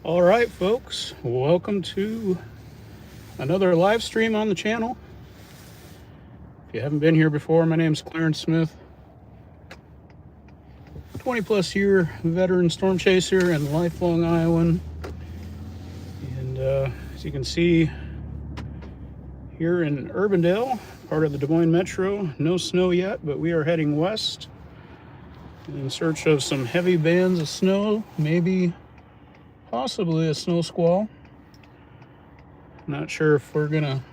All right, folks, welcome to another live stream on the channel. If you haven't been here before, my name's Clarence Smith, 20 plus year veteran storm chaser and lifelong Iowan. And as you can see here in Urbandale, part of the Des Moines Metro, no snow yet, but we are heading west in search of some heavy bands of snow, maybe possibly a snow squall. Not sure if we're gonna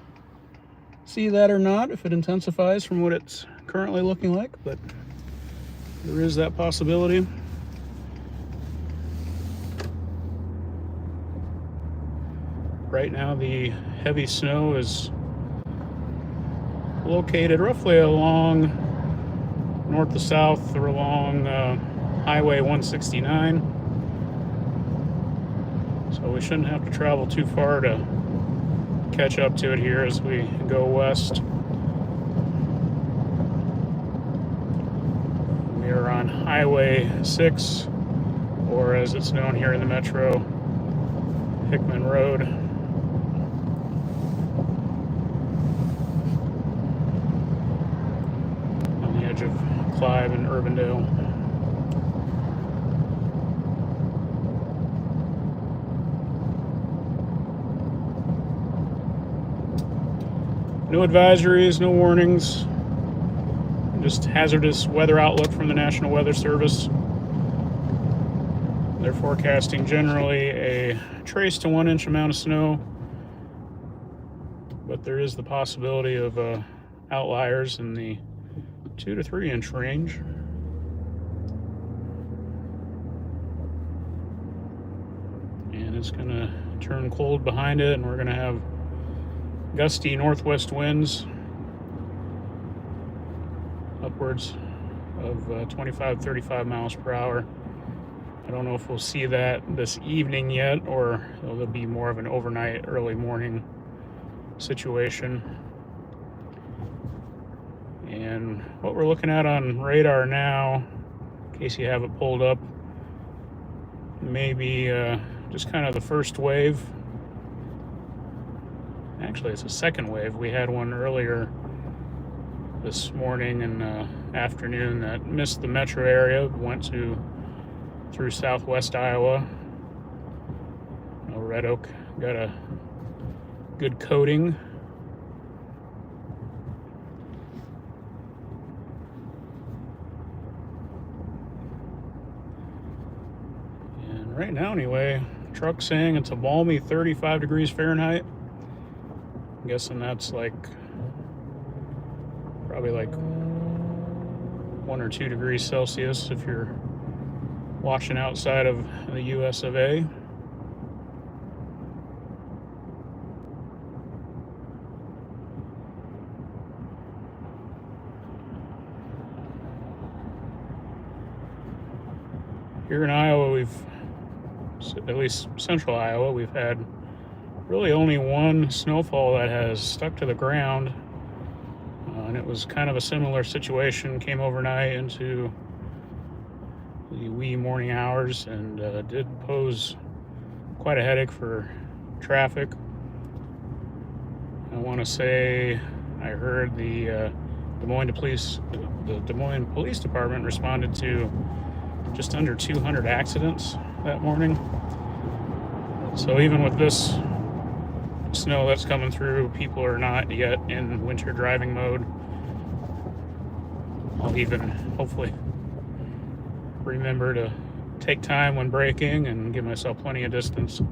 see that or not, if it intensifies from what it's currently looking like, but there is that possibility. Right now the heavy snow is located roughly along north to south or along Highway 169. So we shouldn't have to travel too far to catch up to it here as we go west. We are on Highway 6, or as it's known here in the metro, Hickman Road. On the edge of Clive and Urbandale. No advisories, no warnings, just hazardous weather outlook from the National Weather Service. They're forecasting generally a trace to 1 inch amount of snow, but there is the possibility of outliers in the 2 to 3 inch range. And it's gonna turn cold behind it, and we're gonna have gusty northwest winds upwards of 25-35 miles per hour. I don't know if we'll see that this evening yet, or it'll be more of an overnight, early morning situation. And what we're looking at on radar now, in case you have it pulled up, maybe just kind of the first wave. Actually, it's a second wave. We had one earlier this morning and afternoon that missed the metro area, went through southwest Iowa. Red Oak got a good coating. And right now, anyway, truck's saying it's a balmy 35 degrees Fahrenheit. I'm guessing that's probably like 1 or 2 degrees Celsius if you're watching outside of the US of A. Here in Iowa, at least central Iowa, we've had really only one snowfall that has stuck to the ground, and it was kind of a similar situation. Came overnight into the wee morning hours and did pose quite a headache for traffic. I want to say I heard the Des Moines Police Department responded to just under 200 accidents that morning. So even with this snow that's coming through, people are not yet in winter driving mode. I'll even hopefully remember to take time when braking and give myself plenty of distance. In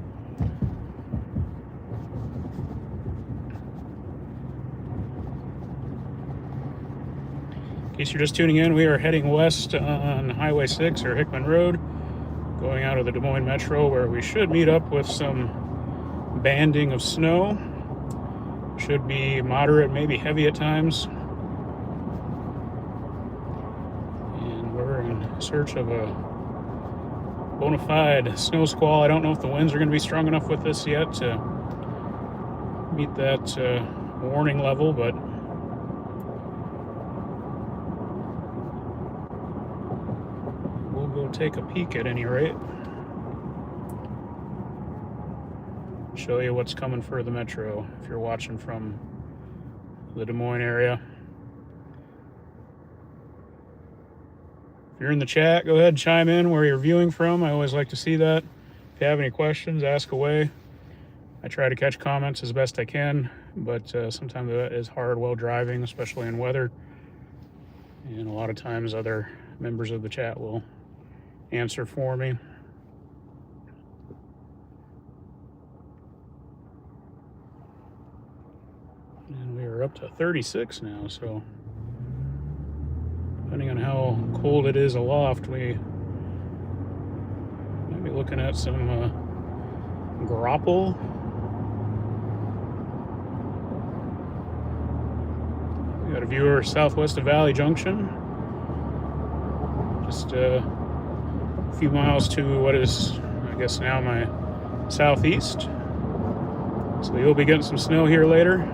case you're just tuning in, we are heading west on Highway 6 or Hickman Road, going out of the Des Moines Metro, where we should meet up with some banding of snow. Should be moderate, maybe heavy at times. And we're in search of a bona fide snow squall. I don't know if the winds are going to be strong enough with this yet to meet that warning level, but we'll go take a peek at any rate. show you what's coming for the metro if you're watching from the Des Moines area. If you're in the chat, go ahead and chime in where you're viewing from. I always like to see that. If you have any questions, ask away. I try to catch comments as best I can, but sometimes that is hard while driving, especially in weather. And a lot of times other members of the chat will answer for me. And we are up to 36 now, so depending on how cold it is aloft, we might be looking at some grapple. We got a viewer southwest of Valley Junction, just a few miles to what is, I guess now, my southeast. So you'll be getting some snow here later.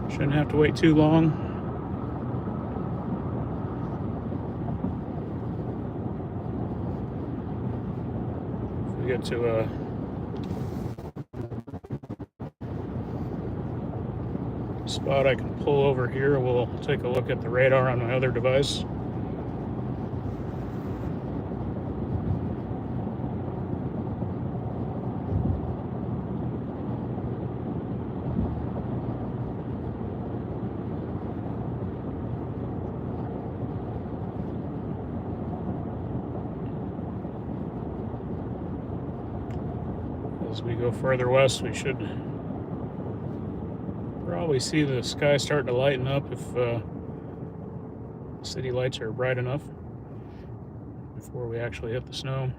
Shouldn't have to wait too long. If we get to a spot I can pull over here, we'll take a look at the radar on my other device. As we go further west, we should probably see the sky start to lighten up if city lights are bright enough before we actually hit the snow.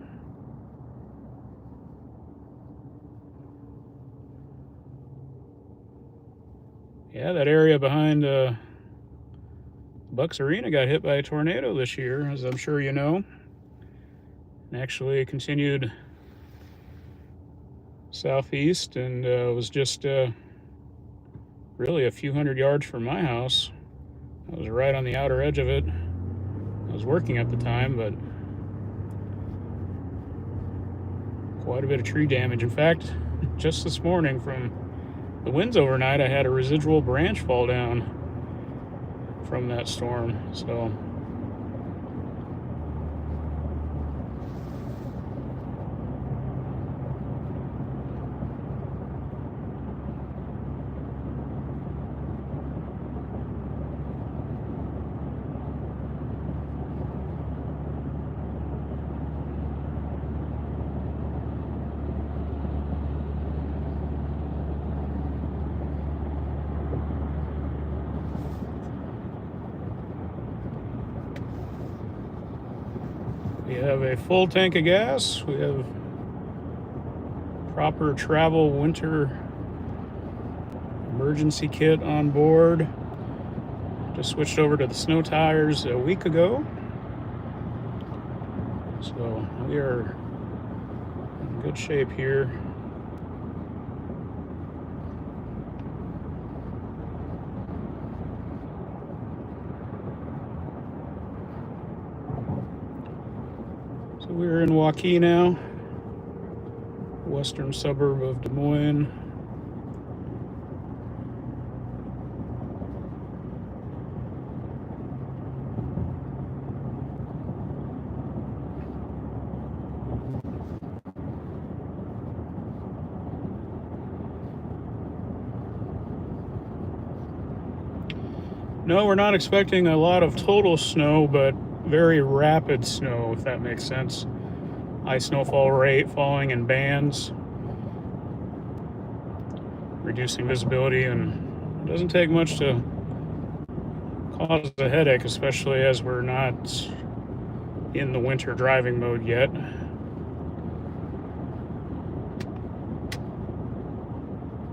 Yeah, that area behind Bucks Arena got hit by a tornado this year, as I'm sure you know. And actually continued southeast and was just really a few hundred yards from my house. I was right on the outer edge of it. I was working at the time, but quite a bit of tree damage. In fact, just this morning from the winds overnight, I had a residual branch fall down from that storm. So we have a full tank of gas. We have proper travel winter emergency kit on board. Just switched over to the snow tires a week ago. So we are in good shape here. So we're in Waukee now, western suburb of Des Moines. No, we're not expecting a lot of total snow, but very rapid snow, if that makes sense. High snowfall rate falling in bands, reducing visibility, and it doesn't take much to cause a headache, especially as we're not in the winter driving mode yet.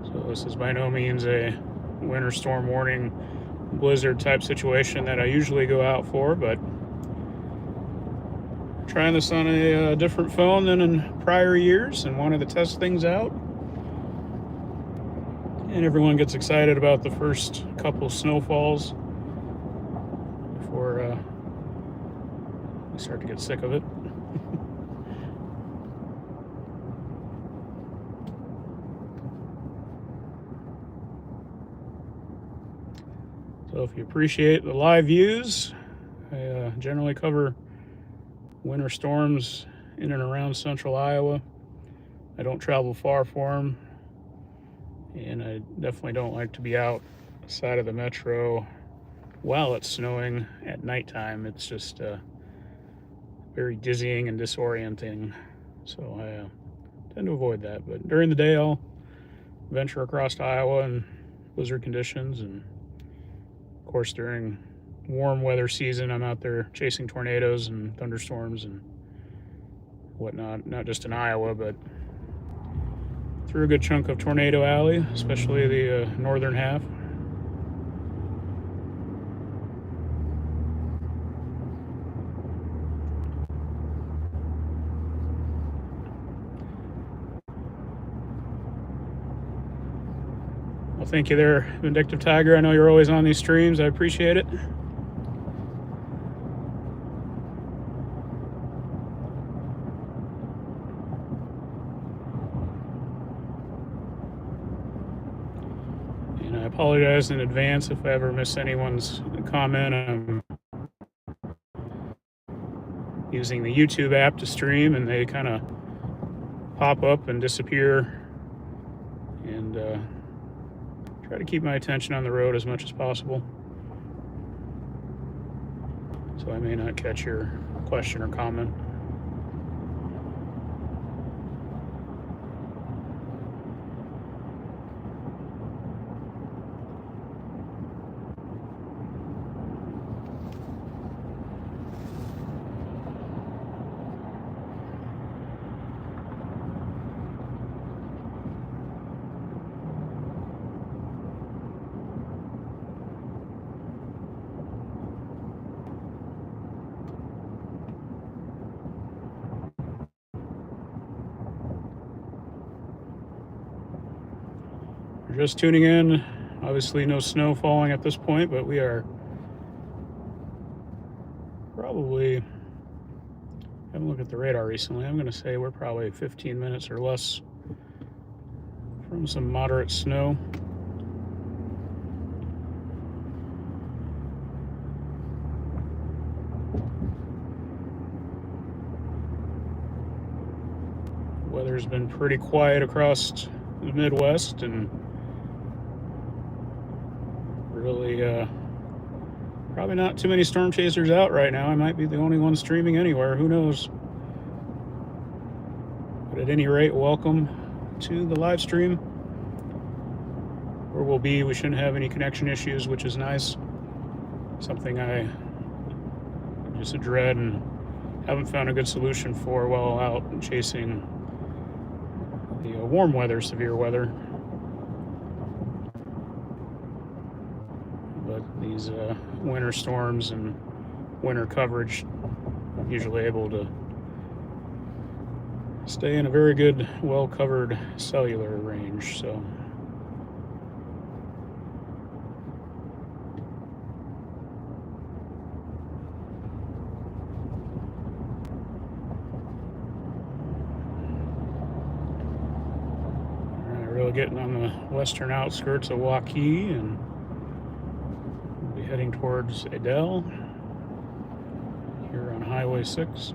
So this is by no means a winter storm warning blizzard type situation that I usually go out for, but trying this on a different phone than in prior years and wanted to test things out. And everyone gets excited about the first couple snowfalls before start to get sick of it. So if you appreciate the live views, I generally cover winter storms in and around central Iowa. I don't travel far for them, and I definitely don't like to be outside of the metro while it's snowing at nighttime. It's just very dizzying and disorienting, so I tend to avoid that. But during the day, I'll venture across to Iowa in blizzard conditions, and of course during warm weather season, I'm out there chasing tornadoes and thunderstorms and whatnot, not just in Iowa, but through a good chunk of Tornado Alley, especially the northern half. Well, thank you there, Vindictive Tiger. I know you're always on these streams. I appreciate it. And I apologize in advance if I ever miss anyone's comment. I'm using the YouTube app to stream, and they kind of pop up and disappear. And try to keep my attention on the road as much as possible, so I may not catch your question or comment. Just tuning in, obviously no snow falling at this point, but we are probably, haven't looked at the radar recently, I'm going to say we're probably 15 minutes or less from some moderate snow. Weather's been pretty quiet across the Midwest, and really probably not too many storm chasers out right now. I might be the only one streaming anywhere, who knows. But at any rate, welcome to the live stream, where we'll be. We shouldn't have any connection issues, which is nice. Something I just dread and haven't found a good solution for while out chasing the warm weather, severe weather. But these winter storms and winter coverage, I'm usually able to stay in a very good, well-covered cellular range. So really getting on the western outskirts of Waukee, and we'll be heading towards Adel here on Highway 6.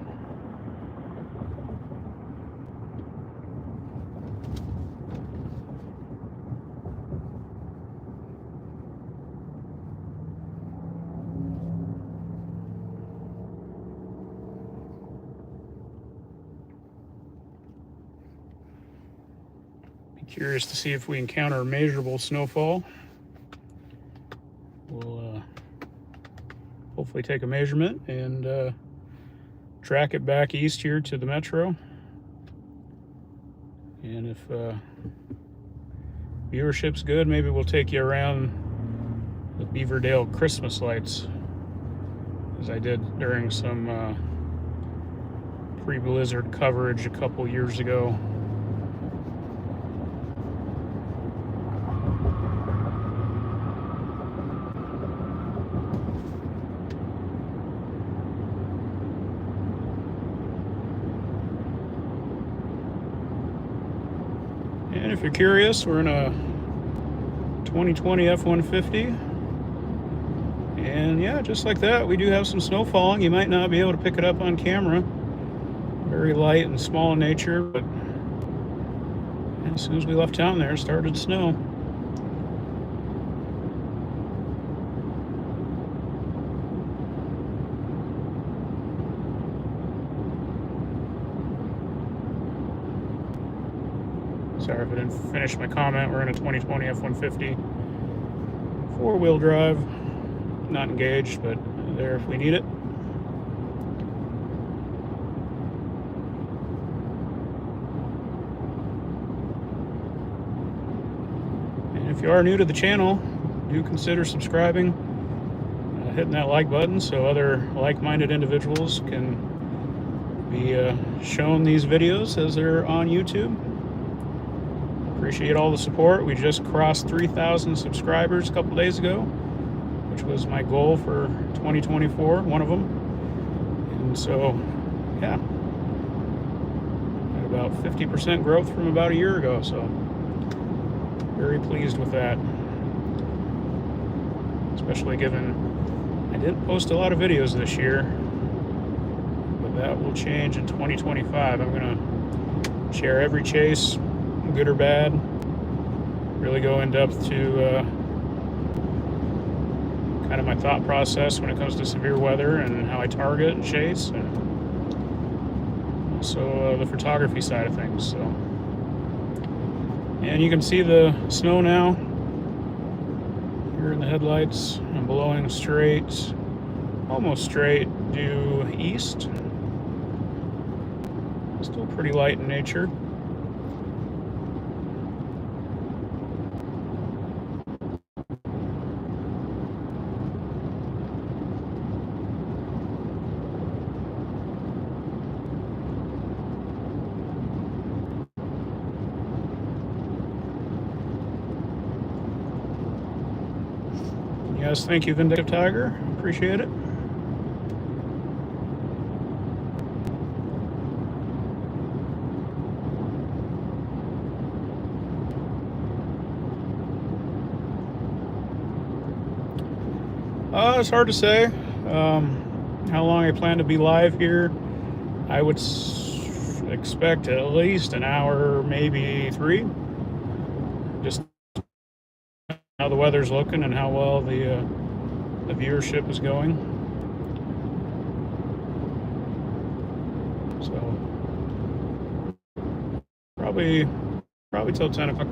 Curious to see if we encounter measurable snowfall. We'll hopefully take a measurement and track it back east here to the metro. And if viewership's good, maybe we'll take you around the Beaverdale Christmas lights, as I did during some pre-blizzard coverage a couple years ago. you're curious, we're in a 2020 F-150. And yeah, just like that, we do have some snow falling. You might not be able to pick it up on camera. Very light and small in nature, but as soon as we left town there, it started to snow. Sorry if I didn't finish my comment. We're in a 2020 F-150. Four-wheel drive. Not engaged, but there if we need it. And if you are new to the channel, do consider subscribing, hitting that like button so other like-minded individuals can be shown these videos as they're on YouTube. Appreciate all the support. We just crossed 3,000 subscribers a couple days ago, which was my goal for 2024, one of them. And so, yeah, at about 50% growth from about a year ago. So, very pleased with that. Especially given I didn't post a lot of videos this year, but that will change in 2025. I'm gonna share every chase, good or bad. Really go in depth to kind of my thought process when it comes to severe weather and how I target and chase, and also the photography side of things. So, and you can see the snow now here in the headlights. I'm blowing straight, almost straight due east. Still pretty light in nature. Yes, thank you, Vindictive Tiger. Appreciate it. It's hard to say how long I plan to be live here. I would expect at least an hour, maybe 3. Just how the weather's looking and how well the viewership is going. So probably till 10 o'clock.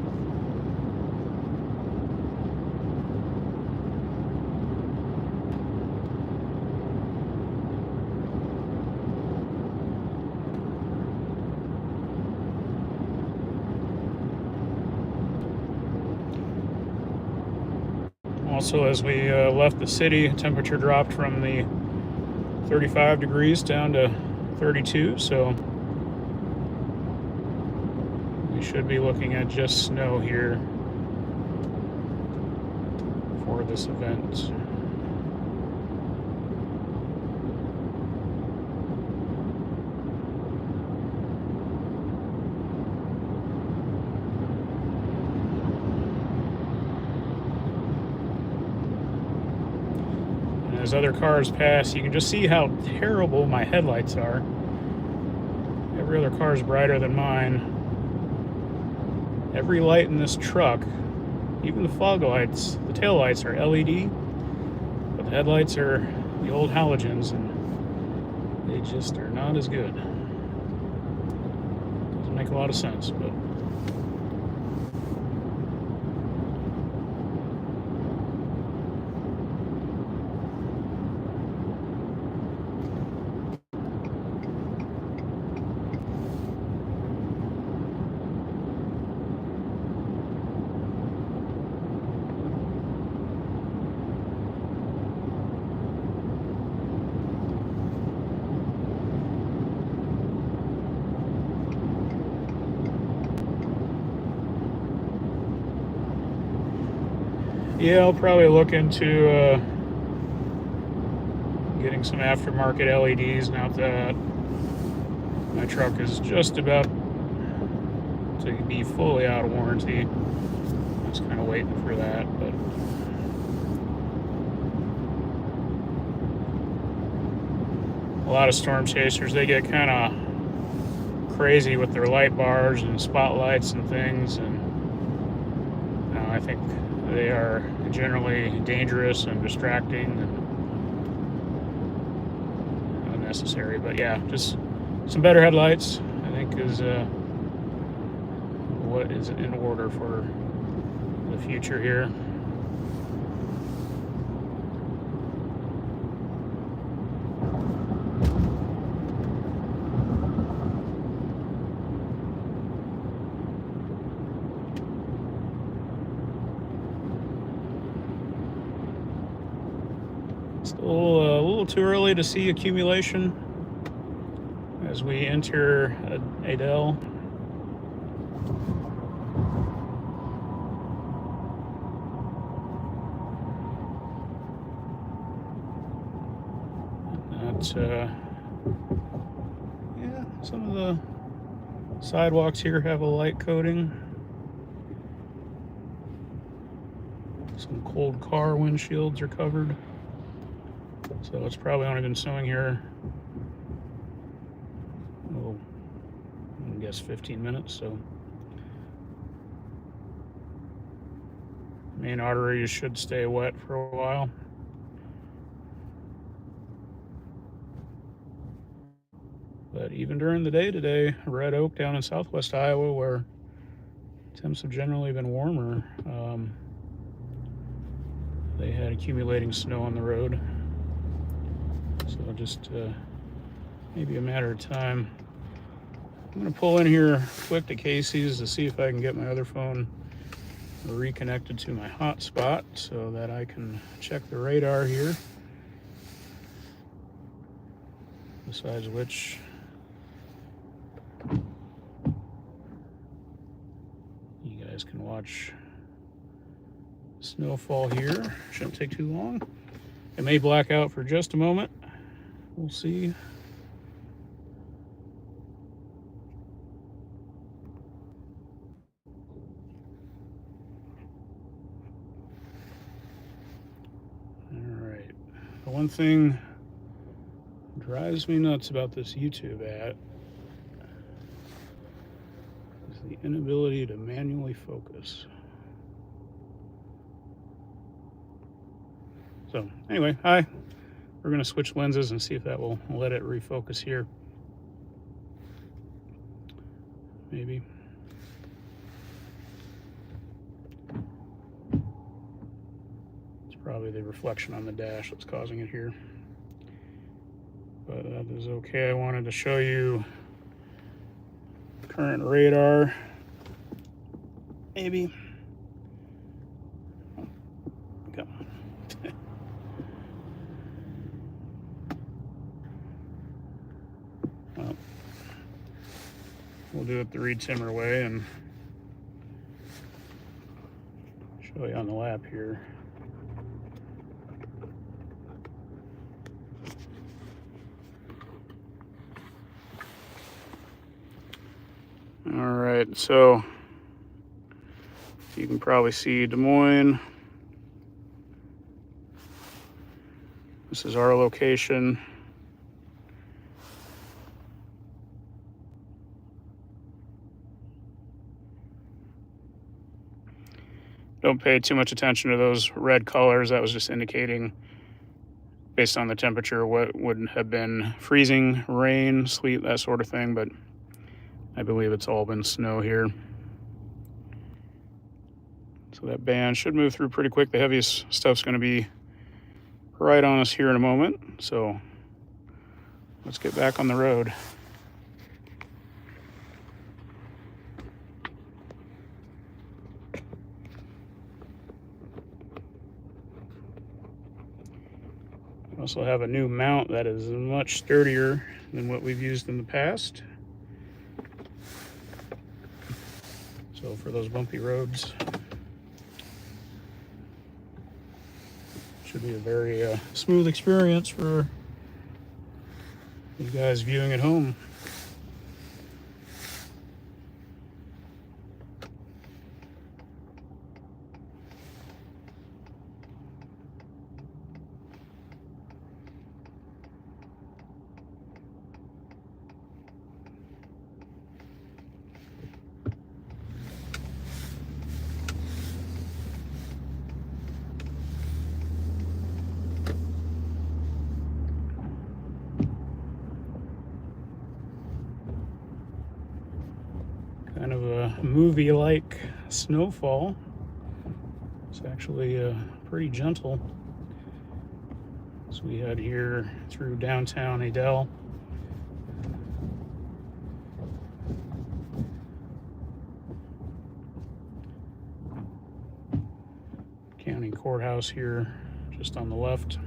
Also, as we left the city, temperature dropped from the 35 degrees down to 32, so we should be looking at just snow here for this event. As other cars pass, you can just see how terrible my headlights are. Every other car is brighter than mine. Every light in this truck, even the fog lights, the tail lights are LED, but the headlights are the old halogens, and they just are not as good. Doesn't make a lot of sense, but yeah, I'll probably look into getting some aftermarket LEDs now that my truck is just about to be fully out of warranty. Just kind of waiting for that, but a lot of storm chasers, they get kind of crazy with their light bars and spotlights and things, and I think they are generally dangerous and distracting and unnecessary. But yeah, just some better headlights, I think, is what is in order for the future here. Still a little too early to see accumulation as we enter Adele. Yeah, some of the sidewalks here have a light coating. Some cold car windshields are covered. So it's probably only been snowing here, oh, I guess 15 minutes. So main arteries should stay wet for a while. But even during the day today, Red Oak down in southwest Iowa, where temps have generally been warmer, they had accumulating snow on the road. So just maybe a matter of time. I'm going to pull in here quick to Casey's to see if I can get my other phone reconnected to my hotspot so that I can check the radar here. Besides which, you guys can watch snowfall here. Shouldn't take too long. It may black out for just a moment. We'll see. All right. The one thing drives me nuts about this YouTube ad is the inability to manually focus. So anyway, hi. We're going to switch lenses and see if that will let it refocus here. Maybe. It's probably the reflection on the dash that's causing it here. But that is okay. I wanted to show you current radar. Maybe. Come on. Well, we'll do it the Reed Timmer way and show you on the lap here. All right, so you can probably see Des Moines. This is our location. Don't pay too much attention to those red colors. That was just indicating, based on the temperature, what would have been freezing, rain, sleet, that sort of thing, but I believe it's all been snow here. So that band should move through pretty quick. The heaviest stuff's going to be right on us here in a moment. So let's get back on the road. I also have a new mount that is much sturdier than what we've used in the past. So for those bumpy roads, should be a very smooth experience for you guys viewing at home. movie-like snowfall. It's actually pretty gentle. So we had here through downtown Adel. County courthouse here, just on the left.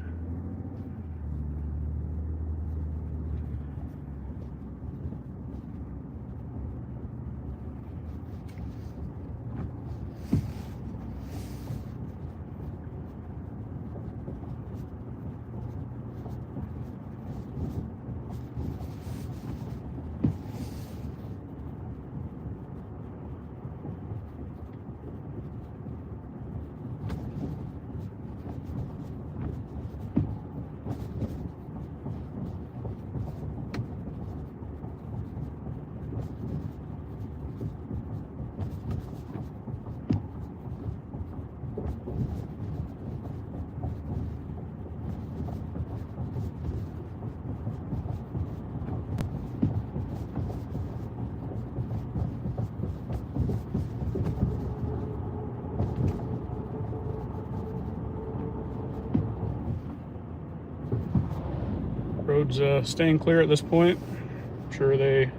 Roads staying clear at this point. I'm sure they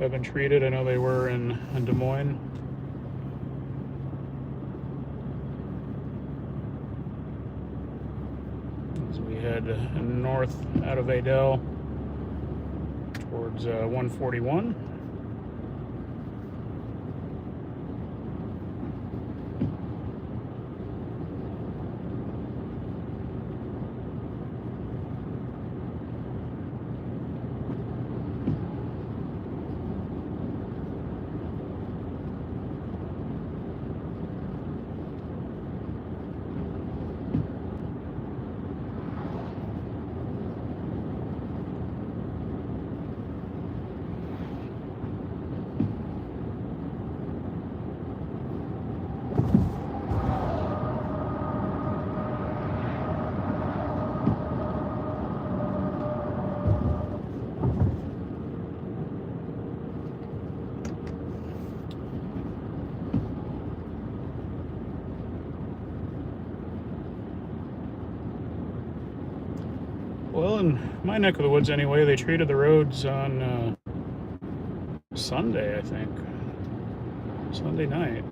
have been treated. I know they were in Des Moines. As we head north out of Adel towards 141. Well, in my neck of the woods anyway, they treated the roads on Sunday, I think. Sunday night.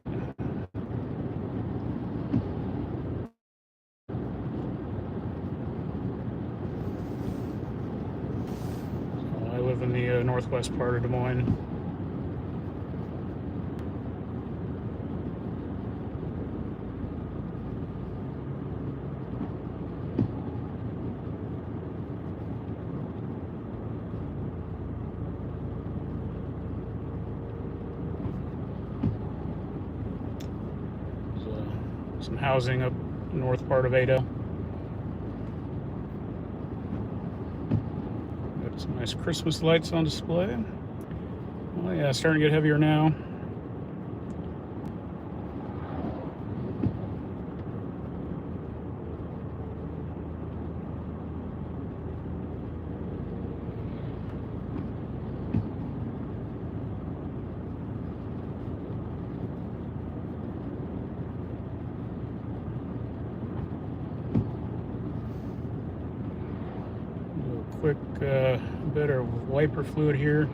So I live in the northwest part of Des Moines. Some housing up north part of Adel. Got some nice Christmas lights on display. Oh yeah, starting to get heavier now. Quick bit of wiper fluid here.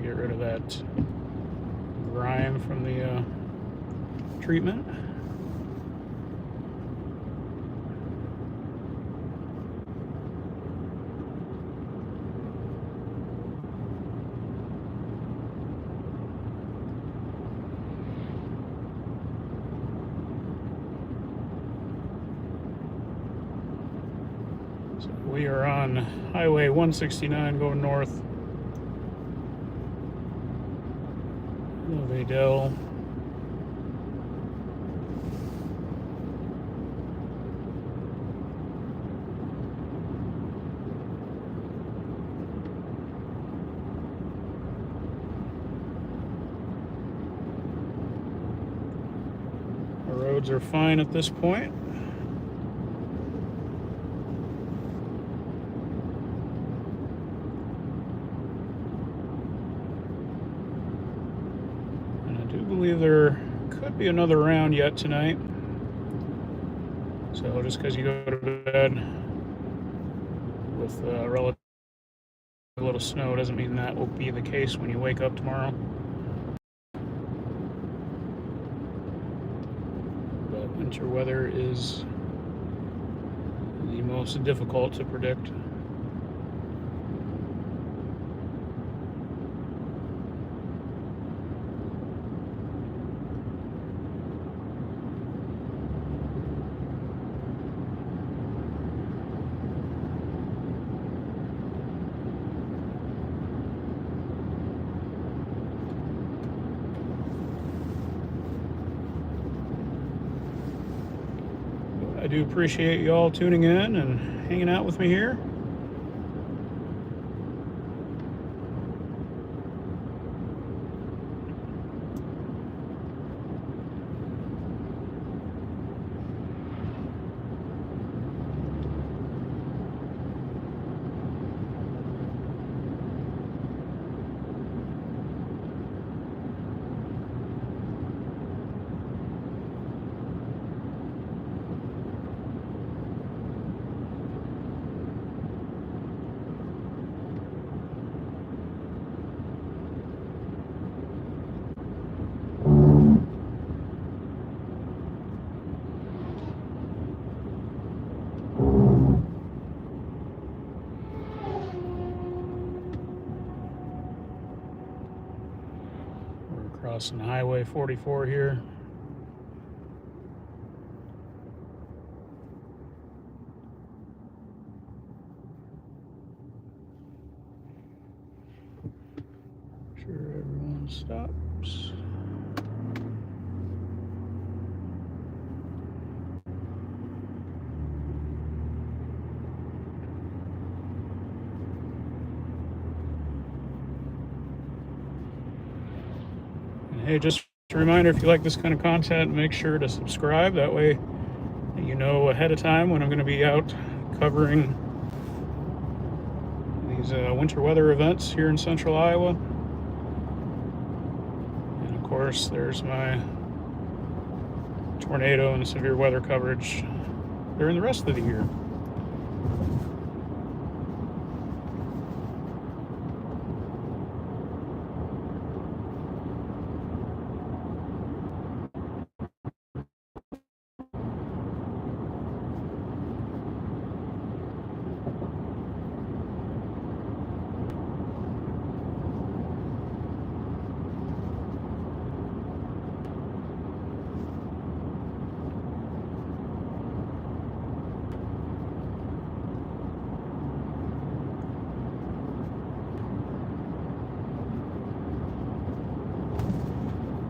Get rid of that grime from the treatment. We are on Highway 169 going north of Adel. The roads are fine at this point. believe there could be another round yet tonight. So just because you go to bed with relatively little snow doesn't mean that will be the case when you wake up tomorrow. But winter weather is the most difficult to predict. I do appreciate you all tuning in and hanging out with me here. Crossing Highway 44 here. Sure, everyone stops. Hey, just a reminder, if you like this kind of content, make sure to subscribe. That way you know ahead of time when I'm going to be out covering these winter weather events here in central Iowa. And of course, there's my tornado and severe weather coverage during the rest of the year.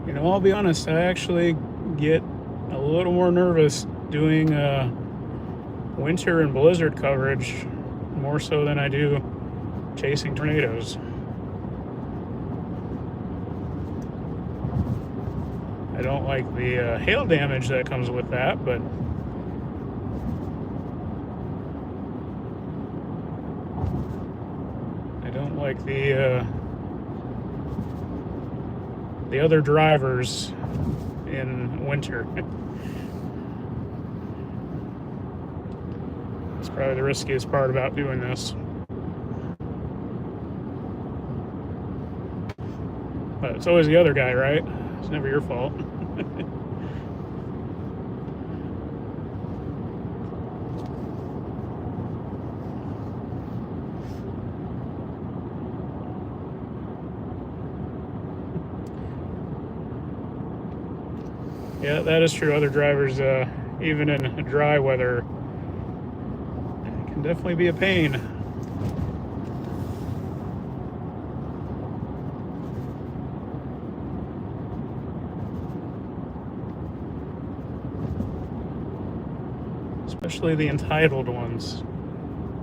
You know, I'll be honest, I actually get a little more nervous doing winter and blizzard coverage more so than I do chasing tornadoes. I don't like the hail damage that comes with that, but I don't like the other drivers in winter. It's probably the riskiest part about doing this. But it's always the other guy, right? It's never your fault. Yeah, that is true. Other drivers, even in dry weather, can definitely be a pain. Especially the entitled ones.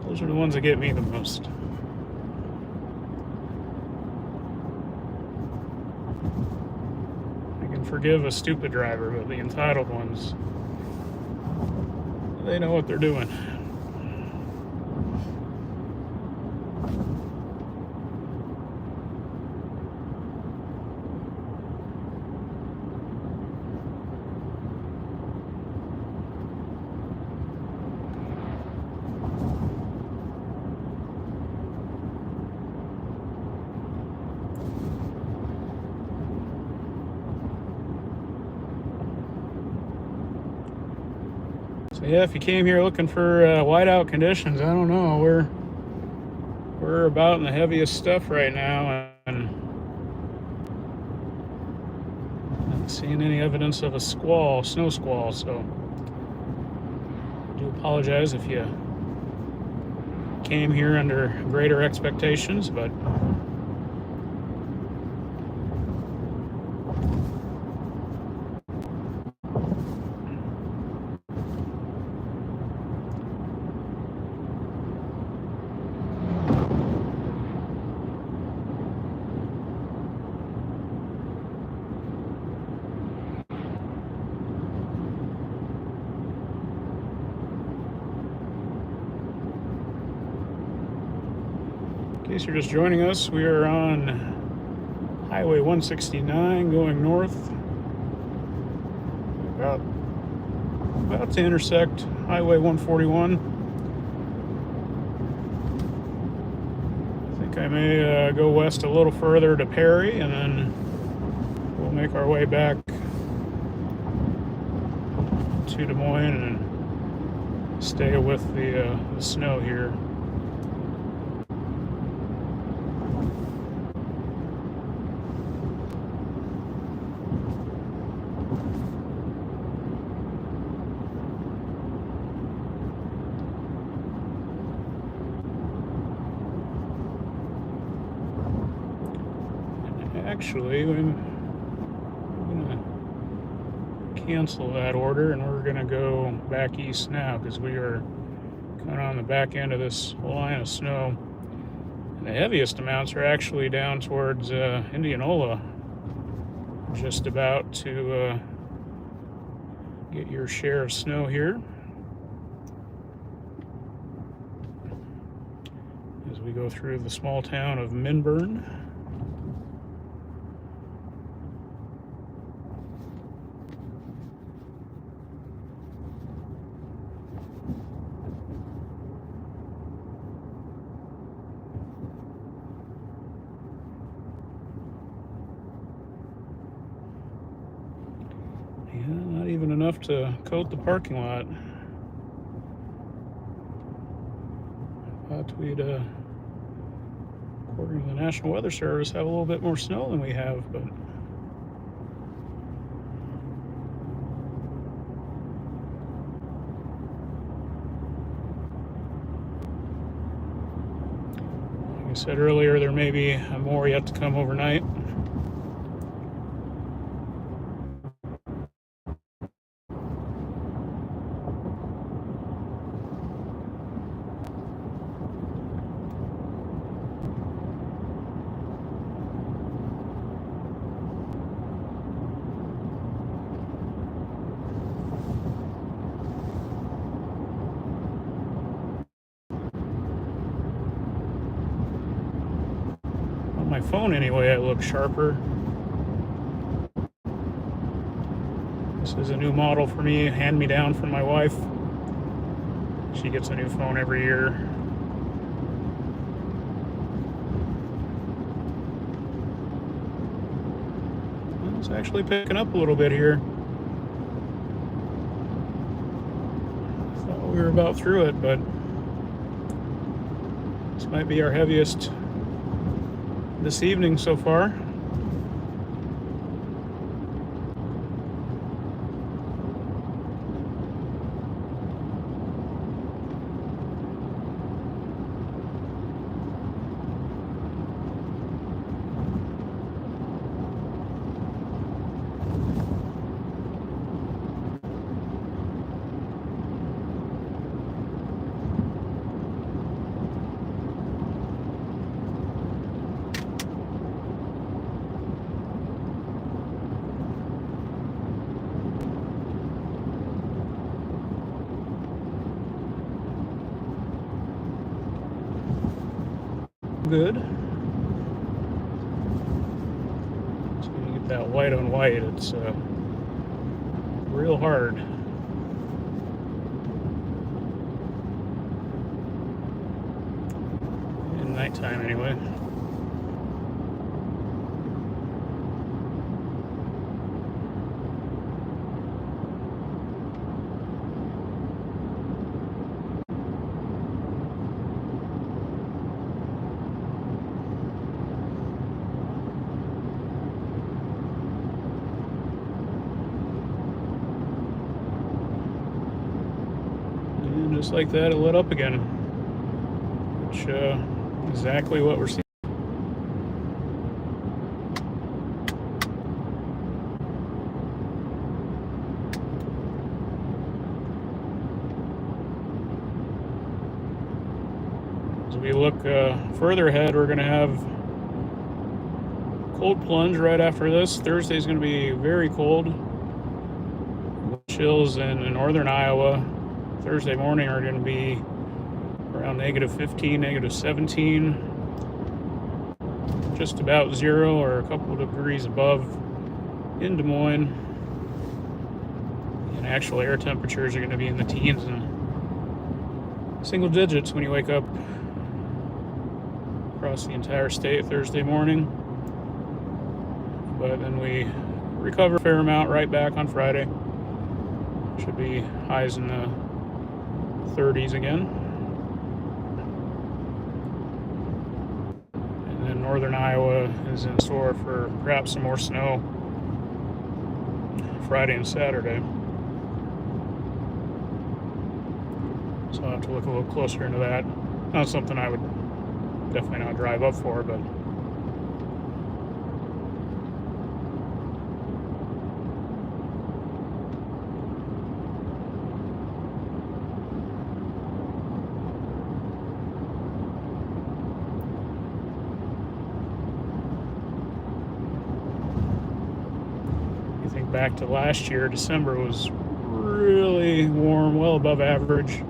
Those are the ones that get me the most. Forgive a stupid driver, but the entitled ones, they know what they're doing. So yeah, if you came here looking for whiteout conditions, I don't know. We're about in the heaviest stuff right now, and not seeing any evidence of a squall, snow squall. So I do apologize if you came here under greater expectations, but in case you're just joining us, we are on Highway 169 going north, about to intersect Highway 141. I think I may go west a little further to Perry, and then we'll make our way back to Des Moines and stay with the snow here. Actually, I'm going to cancel that order, and we're going to go back east now because we are kind of on the back end of this line of snow. And the heaviest amounts are actually down towards Indianola, just about to get your share of snow here as we go through the small town of Minburn. Not even enough to coat the parking lot. I thought we'd, according to the National Weather Service, have a little bit more snow than we have, but like I said earlier, there may be more yet to come overnight. My phone anyway, I look sharper. This is a new model for me, hand me down from my wife. She gets a new phone every year. It's actually picking up a little bit here. I thought we were about through it, but this might be our heaviest this evening so far. Good. So when you get that white on white, it's real hard. In nighttime anyway. just like that, it lit up again, which exactly what we're seeing. As we look further ahead, we're going to have cold plunge right after this. Thursday's going to be very cold. Chills in northern Iowa Thursday morning are going to be around -15, -17, just about 0 or a couple of degrees above in Des Moines. And actual air temperatures are going to be in the teens and single digits when you wake up across the entire state Thursday morning. But then we recover a fair amount right back on Friday. Should be highs in the 30s again. And then northern Iowa is in store for perhaps some more snow Friday and Saturday. So I'll have to look a little closer into that. Not something I would definitely not drive up for, but back to last year, December was really warm, well above average.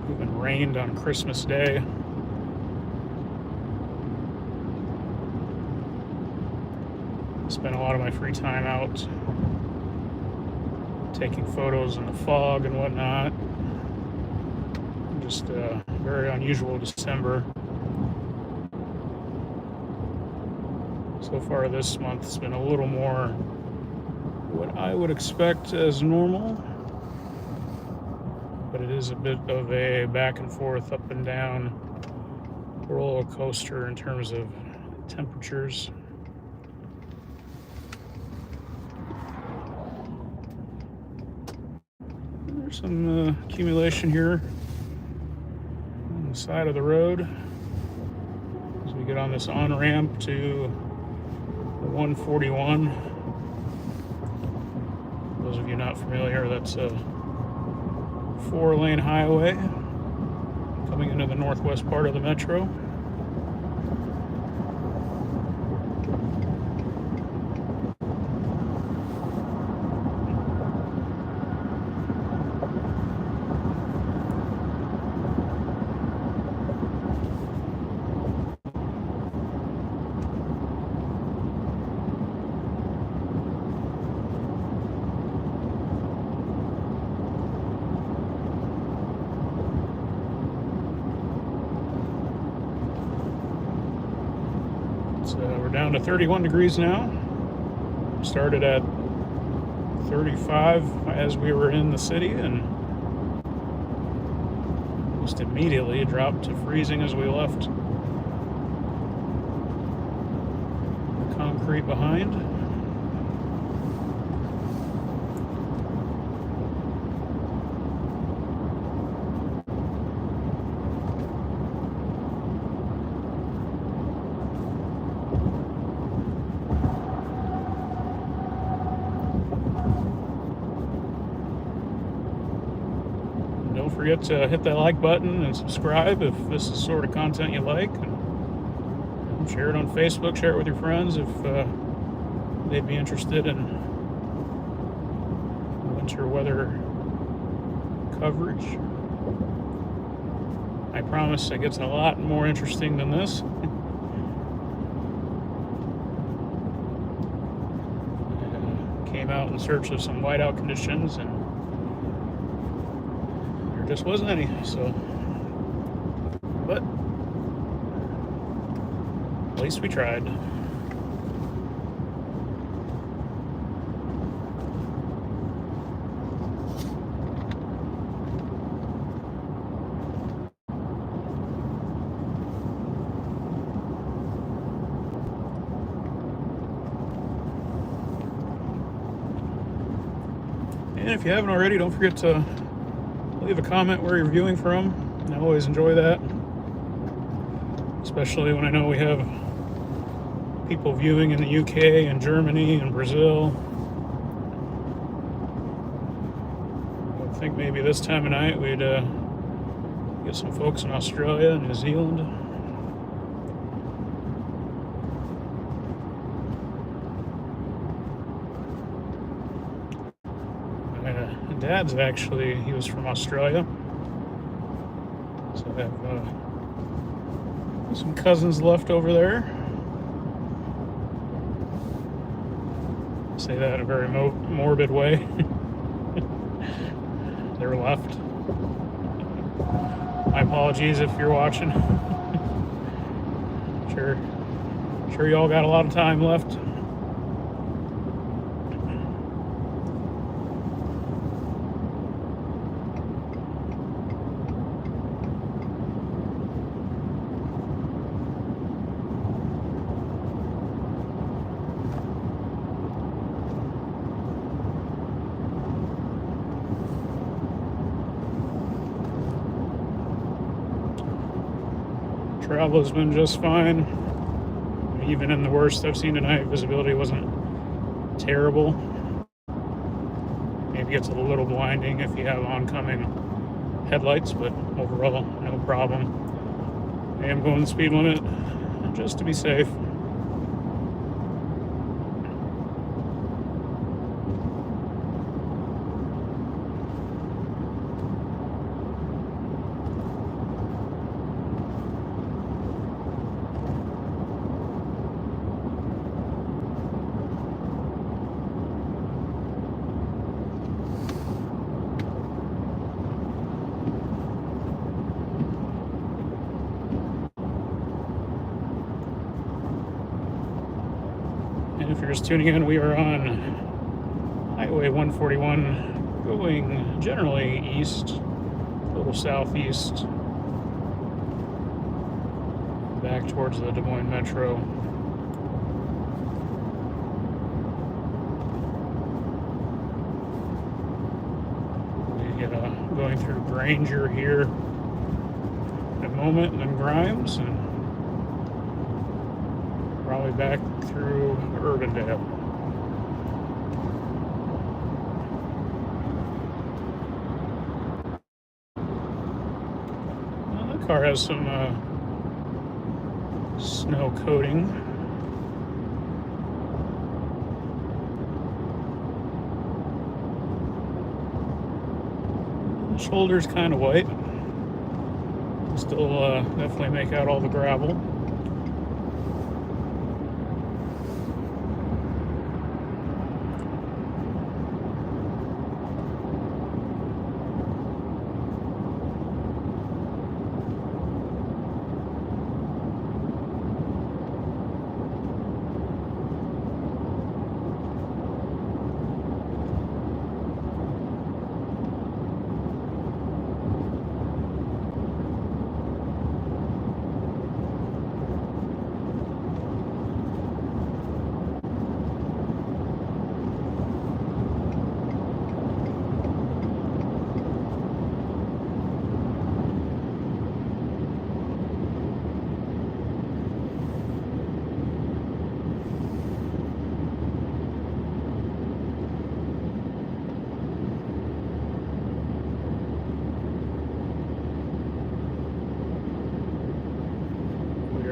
Even rained on Christmas Day. Spent a lot of my free time out taking photos in the fog and whatnot. Just a very unusual December. So far this month's been a little more what I would expect as normal, but it is a bit of a back and forth, up and down roller coaster in terms of temperatures. There's some accumulation here on the side of the road as we get on this on-ramp to 141. Those of you not familiar, that's a 4-lane highway coming into the northwest part of the metro. We're down to 31 degrees now. Started at 35 as we were in the city, and almost immediately dropped to freezing as we left the concrete behind. Don't forget to hit that like button and subscribe if this is the sort of content you like. And share it on Facebook, share it with your friends if they'd be interested in winter weather coverage. I promise it gets a lot more interesting than this. Came out in search of some whiteout conditions, and just wasn't any, so, but at least we tried. And if you haven't already, don't forget to leave a comment where you're viewing from. I always enjoy that, especially when I know we have people viewing in the UK and Germany and Brazil. I think maybe this time of night we'd get some folks in Australia and New Zealand. My dad's he was from Australia. So I have some cousins left over there. I say that in a very morbid way. They're left. My apologies if you're watching. Sure y'all got a lot of time left. Travel has been just fine. Even in the worst I've seen tonight, visibility wasn't terrible. Maybe gets a little blinding if you have oncoming headlights, but overall, no problem. I am going the speed limit just to be safe. And if you're just tuning in, we are on Highway 141 going generally east, a little southeast, back towards the Des Moines Metro. We get going through Granger here in a moment, and then Grimes, and probably back through Urbandale. Well, the car has some snow coating. The shoulder's kind of white. Still definitely make out all the gravel.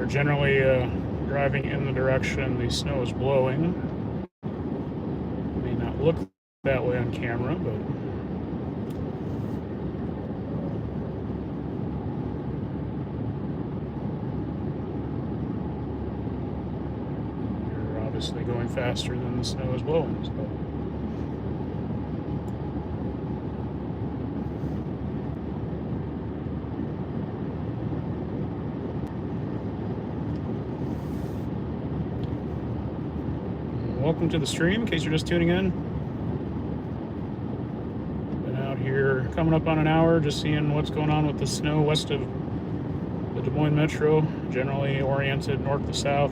Generally driving in the direction the snow is blowing. It may not look that way on camera, but you're obviously going faster than the snow is blowing. So. Welcome to the stream, in case you're just tuning in. Been out here coming up on an hour, just seeing what's going on with the snow west of the Des Moines Metro, generally oriented north to south.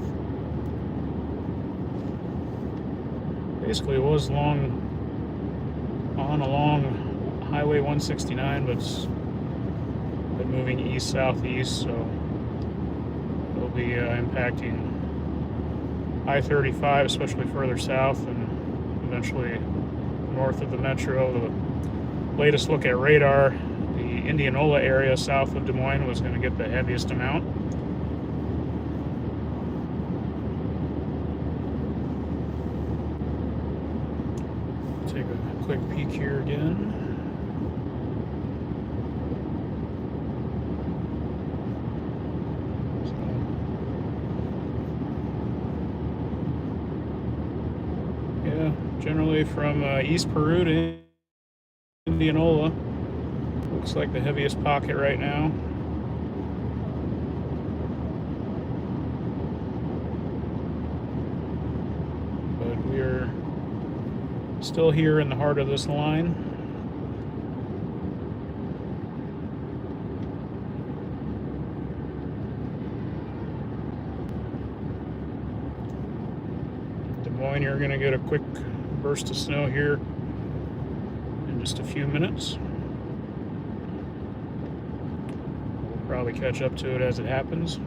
Basically, it was long on along Highway 169, but it's been moving east-southeast, so it'll be impacting I-35, especially further south and eventually north of the metro. The latest look at radar, the Indianola area south of Des Moines was going to get the heaviest amount. Take a quick peek here again. Yeah, generally from East Peru to Indianola, looks like the heaviest pocket right now. But we are still here in the heart of this line. Des Moines, you're going to get a quick burst of snow here in just a few minutes. We'll probably catch up to it as it happens.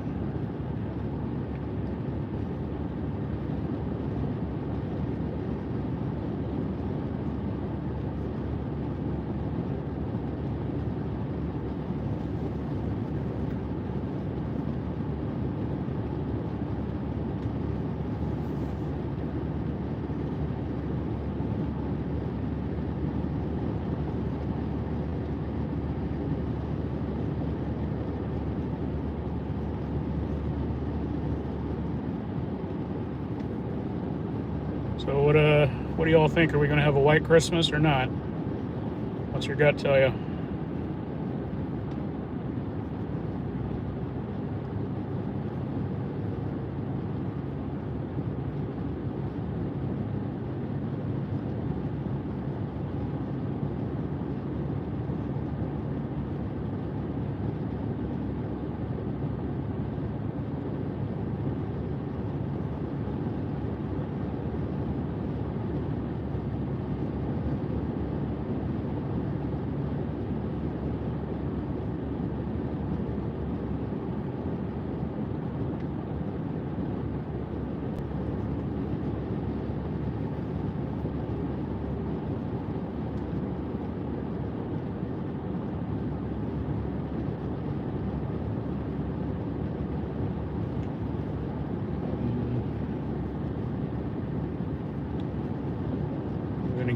So what do y'all think? Are we going to have a white Christmas or not? What's your gut tell you?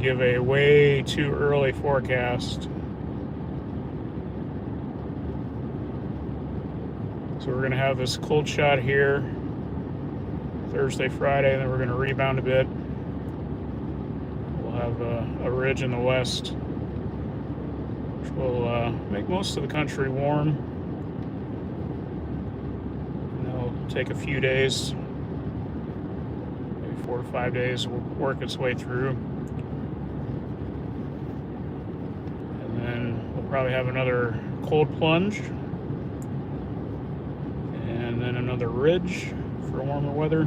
Give a way too early forecast. So we're going to have this cold shot here Thursday, Friday, and then we're going to rebound a bit. We'll have a ridge in the west, which will make most of the country warm. And it'll take a few days, maybe 4 to 5 days, to work its way through. Probably have another cold plunge and then another ridge for warmer weather.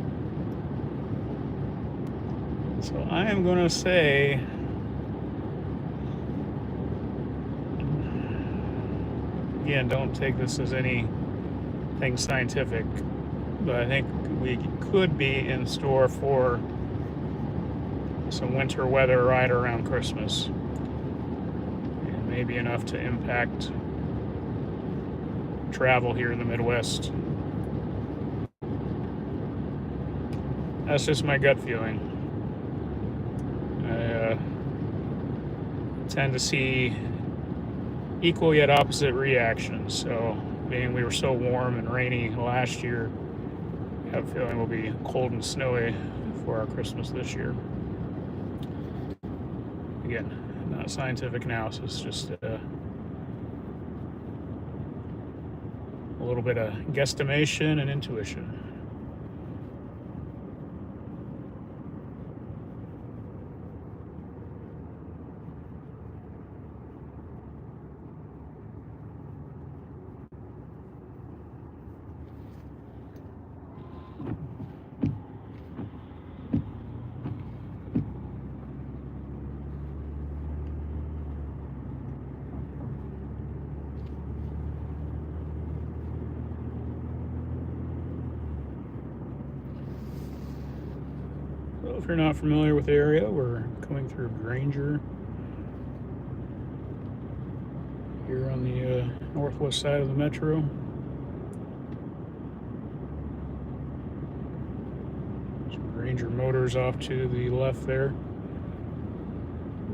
So I am going to say again, don't take this as anything scientific, but I think we could be in store for some winter weather right around Christmas. Maybe enough to impact travel here in the Midwest. That's just my gut feeling. I tend to see equal yet opposite reactions. So, being we were so warm and rainy last year, I have a feeling we'll be cold and snowy for our Christmas this year. Again, not scientific analysis, just a little bit of guesstimation and intuition. if you're not familiar with the area, we're coming through Granger here on the northwest side of the metro. Granger Motors off to the left there,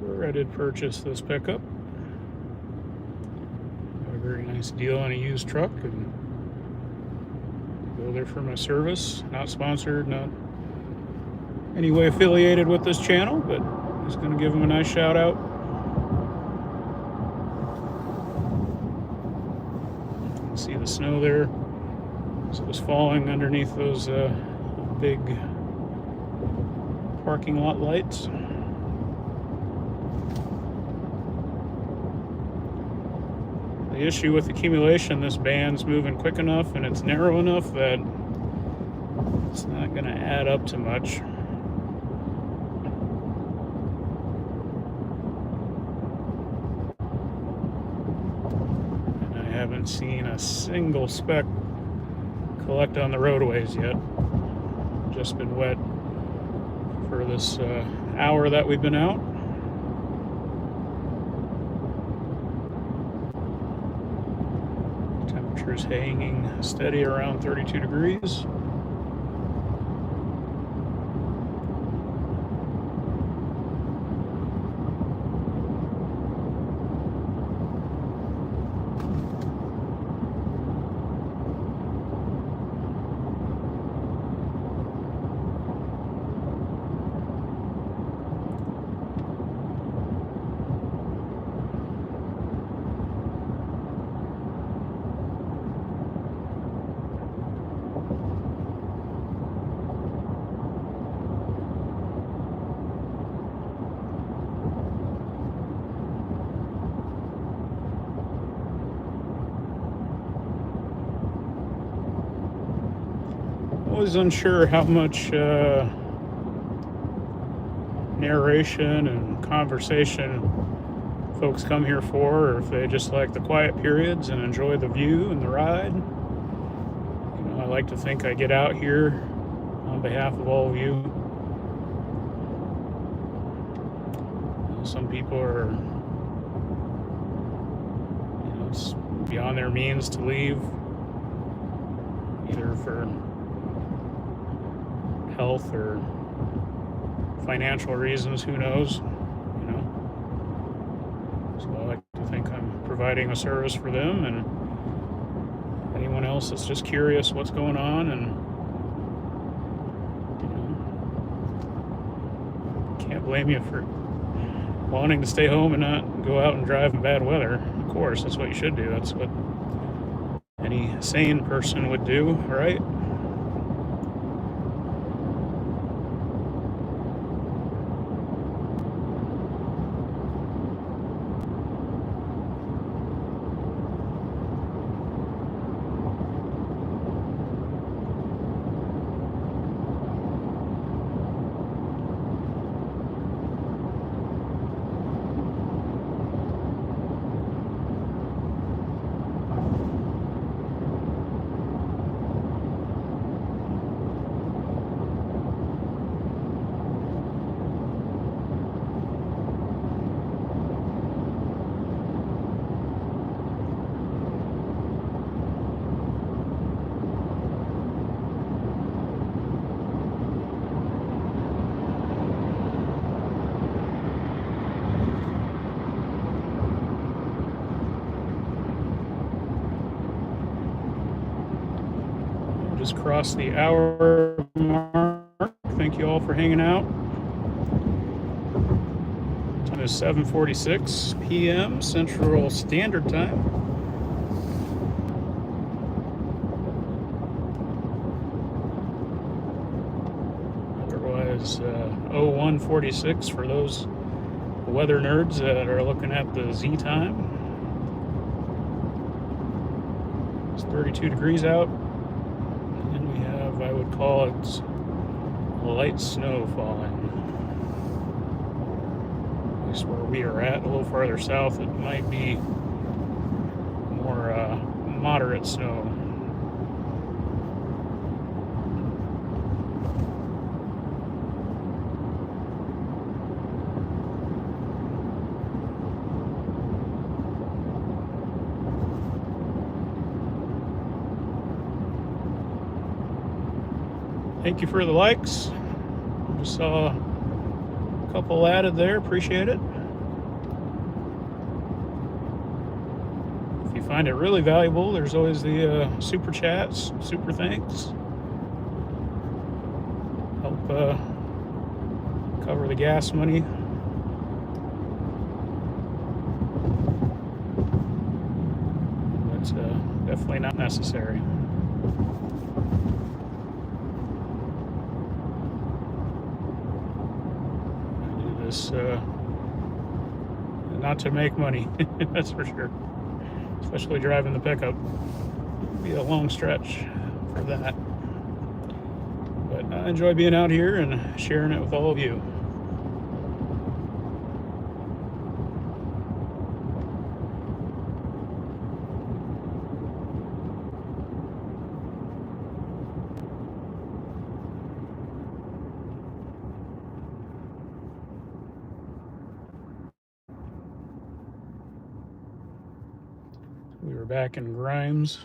where I did purchase this pickup. Got a very nice deal on a used truck, and go there for my service. Not sponsored, not any way affiliated with this channel, but just going to give them a nice shout out. See the snow there as it was falling underneath those big parking lot lights. The issue with accumulation, this band's moving quick enough and it's narrow enough that it's not going to add up to much. And I haven't seen a single speck collect on the roadways yet. Just been wet for this hour that we've been out. Temperature's hanging steady around 32 degrees. Always unsure how much narration and conversation folks come here for, or if they just like the quiet periods and enjoy the view and the ride. You know, I like to think I get out here on behalf of all of you. Some people are, you know, it's beyond their means to leave, either for health or financial reasons, who knows, you know. So I like to think I'm providing a service for them, and anyone else that's just curious what's going on, and you know, can't blame you for wanting to stay home and not go out and drive in bad weather. Of course, that's what you should do. That's what any sane person would do, right? Just crossed the hour mark. Thank you all for hanging out. Time is 7:46 p.m. Central Standard Time. Otherwise, 0146 for those weather nerds that are looking at the Z time. It's 32 degrees out. I would call it light snow falling. At least where we are at, a little farther south, it might be more moderate snow. Thank you for the likes. Just saw a couple added there. Appreciate it. If you find it really valuable, there's always the super chats, super thanks. Help cover the gas money. But definitely not necessary. I do this not to make money, that's for sure. Especially driving the pickup. It'd be a long stretch for that. But I enjoy being out here and sharing it with all of you. We were back in Grimes.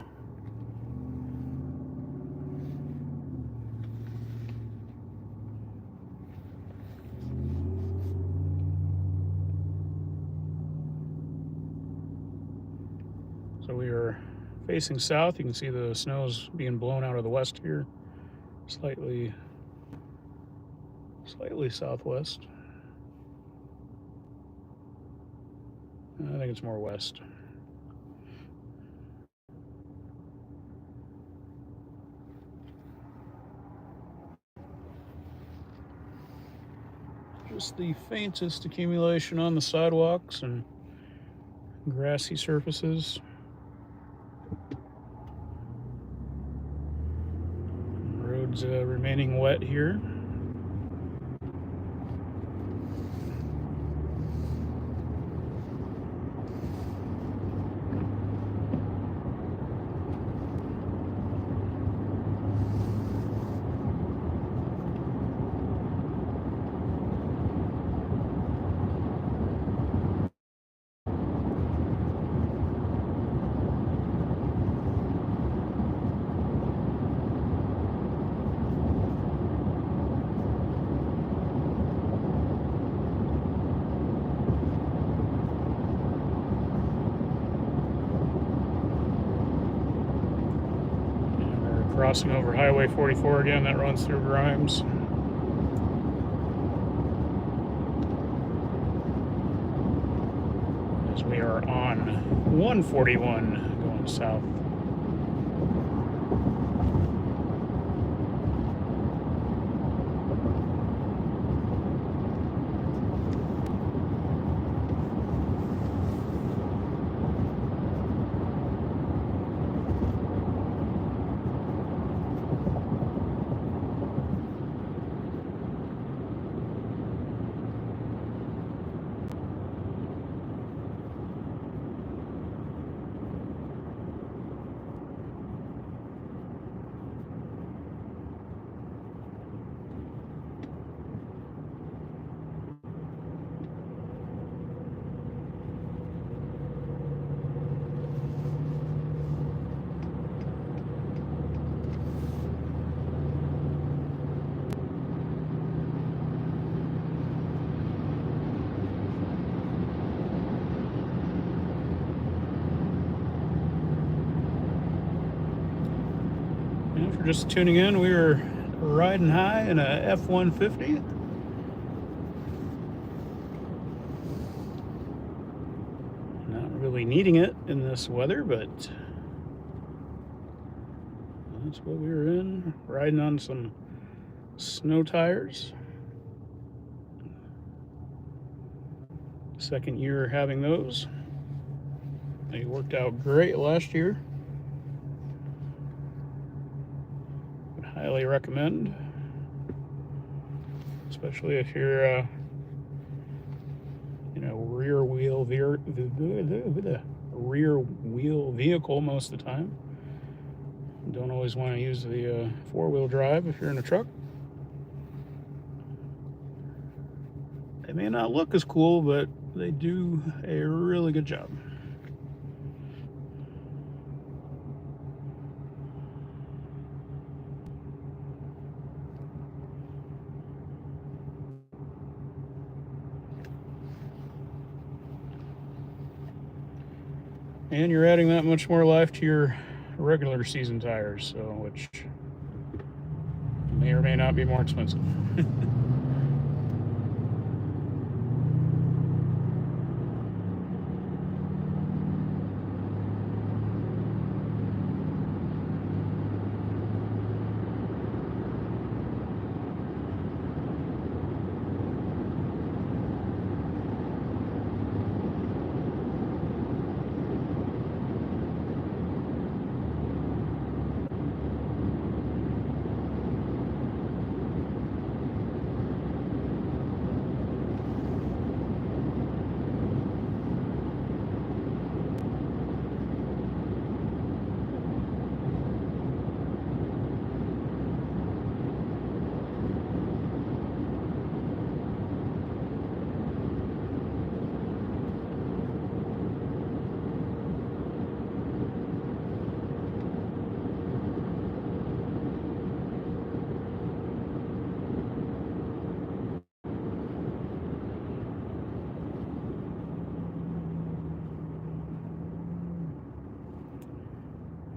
So we are facing south. You can see the snow's being blown out of the west here. Slightly southwest. I think it's more west. Just the faintest accumulation on the sidewalks and grassy surfaces. Roads remaining wet here. Crossing over Highway 44 again, that runs through Grimes. As we are on 141 going south. And if you're just tuning in, we are riding high in a F-150. Not really needing it in this weather, but that's what we were in, riding on some snow tires. Second year having those. They worked out great last year. Would highly recommend, especially if you're rear wheel vehicle most of the time. Don't always want to use the four-wheel drive if you're in a truck. They may not look as cool, but they do a really good job. And you're adding that much more life to your regular season tires, so which may or may not be more expensive.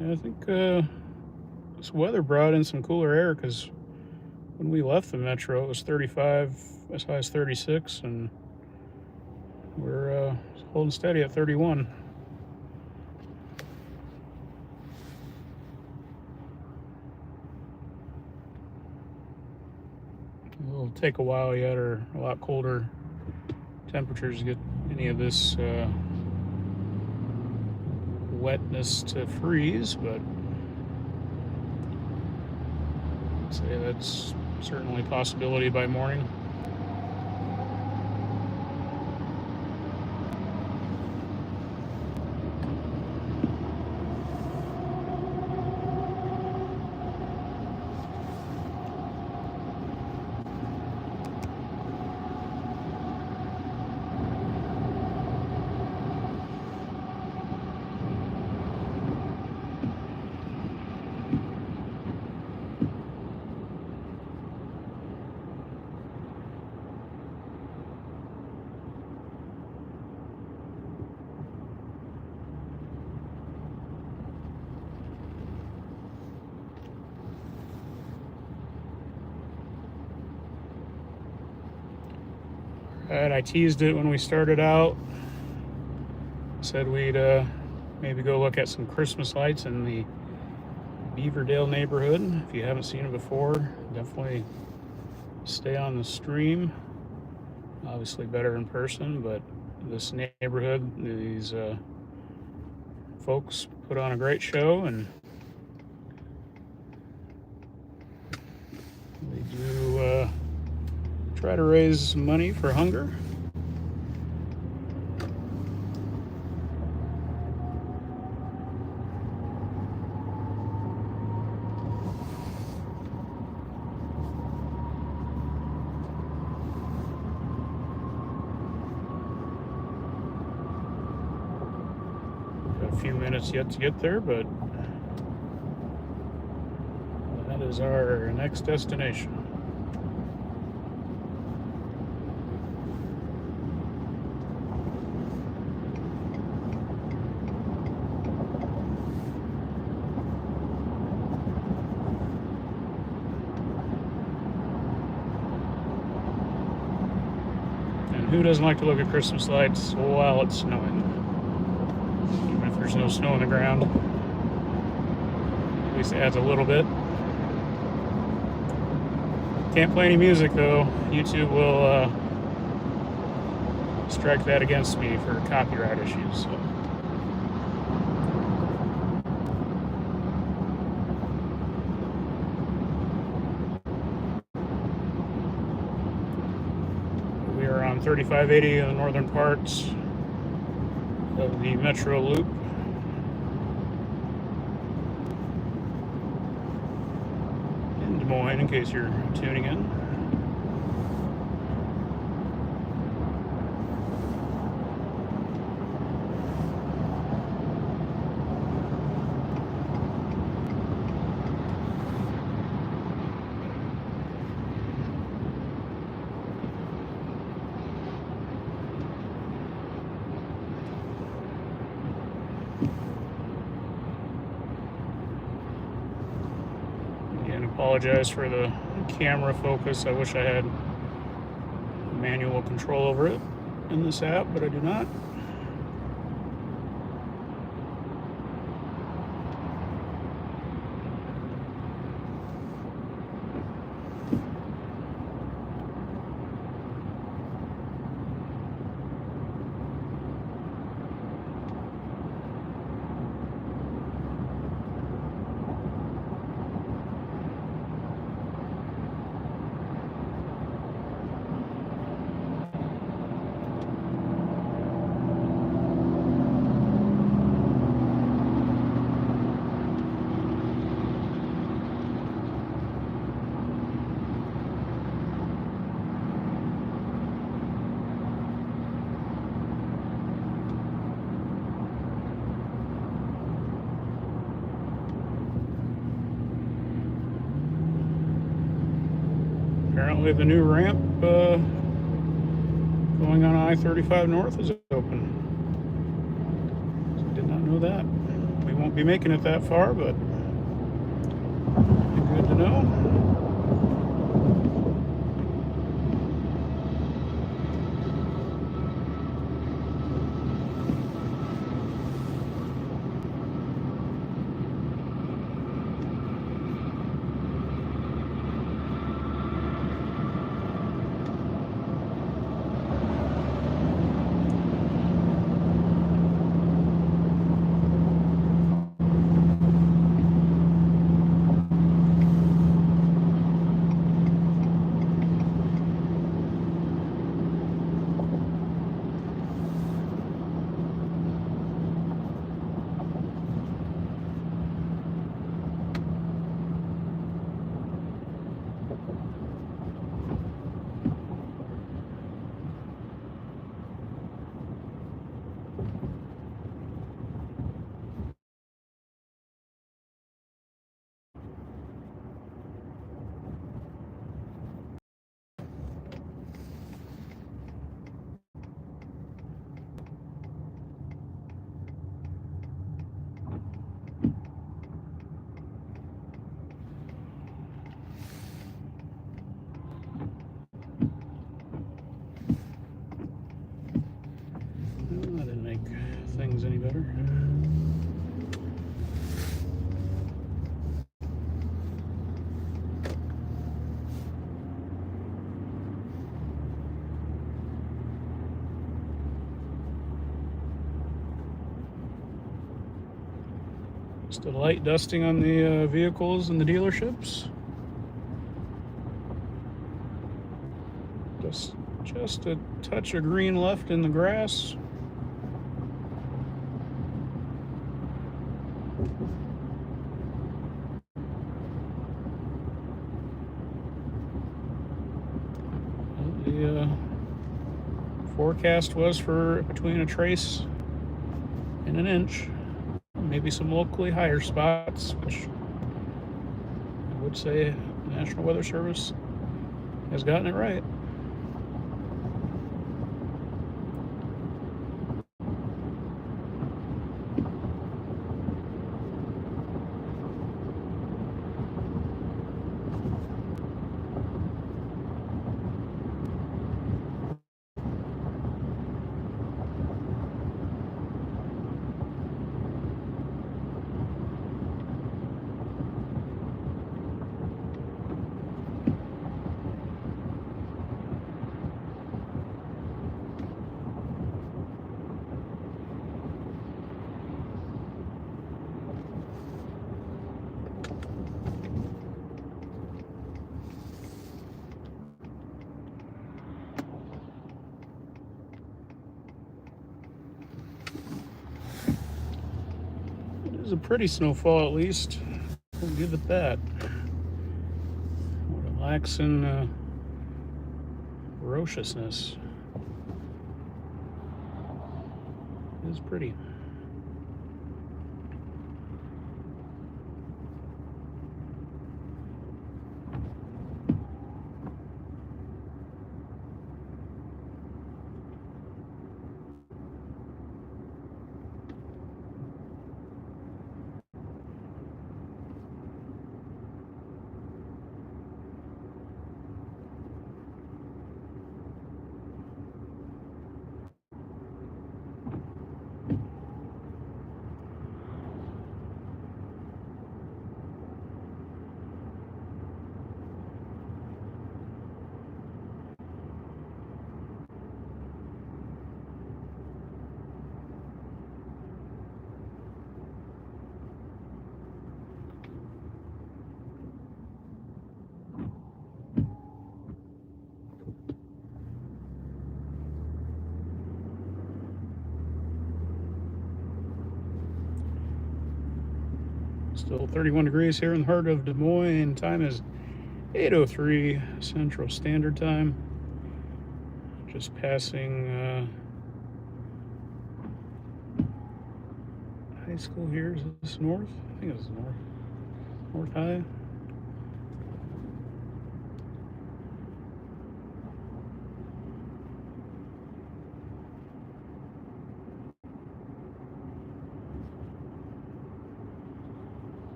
Yeah, I think this weather brought in some cooler air, because when we left the metro, it was 35, as high as 36, and we're holding steady at 31. It'll take a while yet, or a lot colder temperatures to get any of this wetness to freeze, but I'd say that's certainly a possibility by morning. I teased it when we started out. Said we'd maybe go look at some Christmas lights in the Beaverdale neighborhood. If you haven't seen it before, definitely stay on the stream. Obviously better in person, but this neighborhood, these folks put on a great show, and they do try to raise money for hunger. Got a few minutes yet to get there, but that is our next destination. Who doesn't like to look at Christmas lights while it's snowing? Even if there's no snow on the ground. At least it adds a little bit. Can't play any music though. YouTube will strike that against me for copyright issues. So. We are on 3580 in the northern parts of the Metro Loop. In Des Moines, in case you're tuning in. Apologize for the camera focus. I wish I had manual control over it in this app, but I do not. Apparently the new ramp going on I-35 North is open. So I did not know that. We won't be making it that far, but good to know. That didn't make things any better. Just a light dusting on the vehicles in the dealerships. Just a touch of green left in the grass. The forecast was for between a trace and an inch. Maybe some locally higher spots, which I would say the National Weather Service has gotten it right. It was a pretty snowfall, at least. We'll give it that. Relaxing ferociousness. It is pretty. Still 31 degrees here in the heart of Des Moines. Time is 8:03 Central Standard Time. Just passing high school here. Is this north? I think it's north. North High.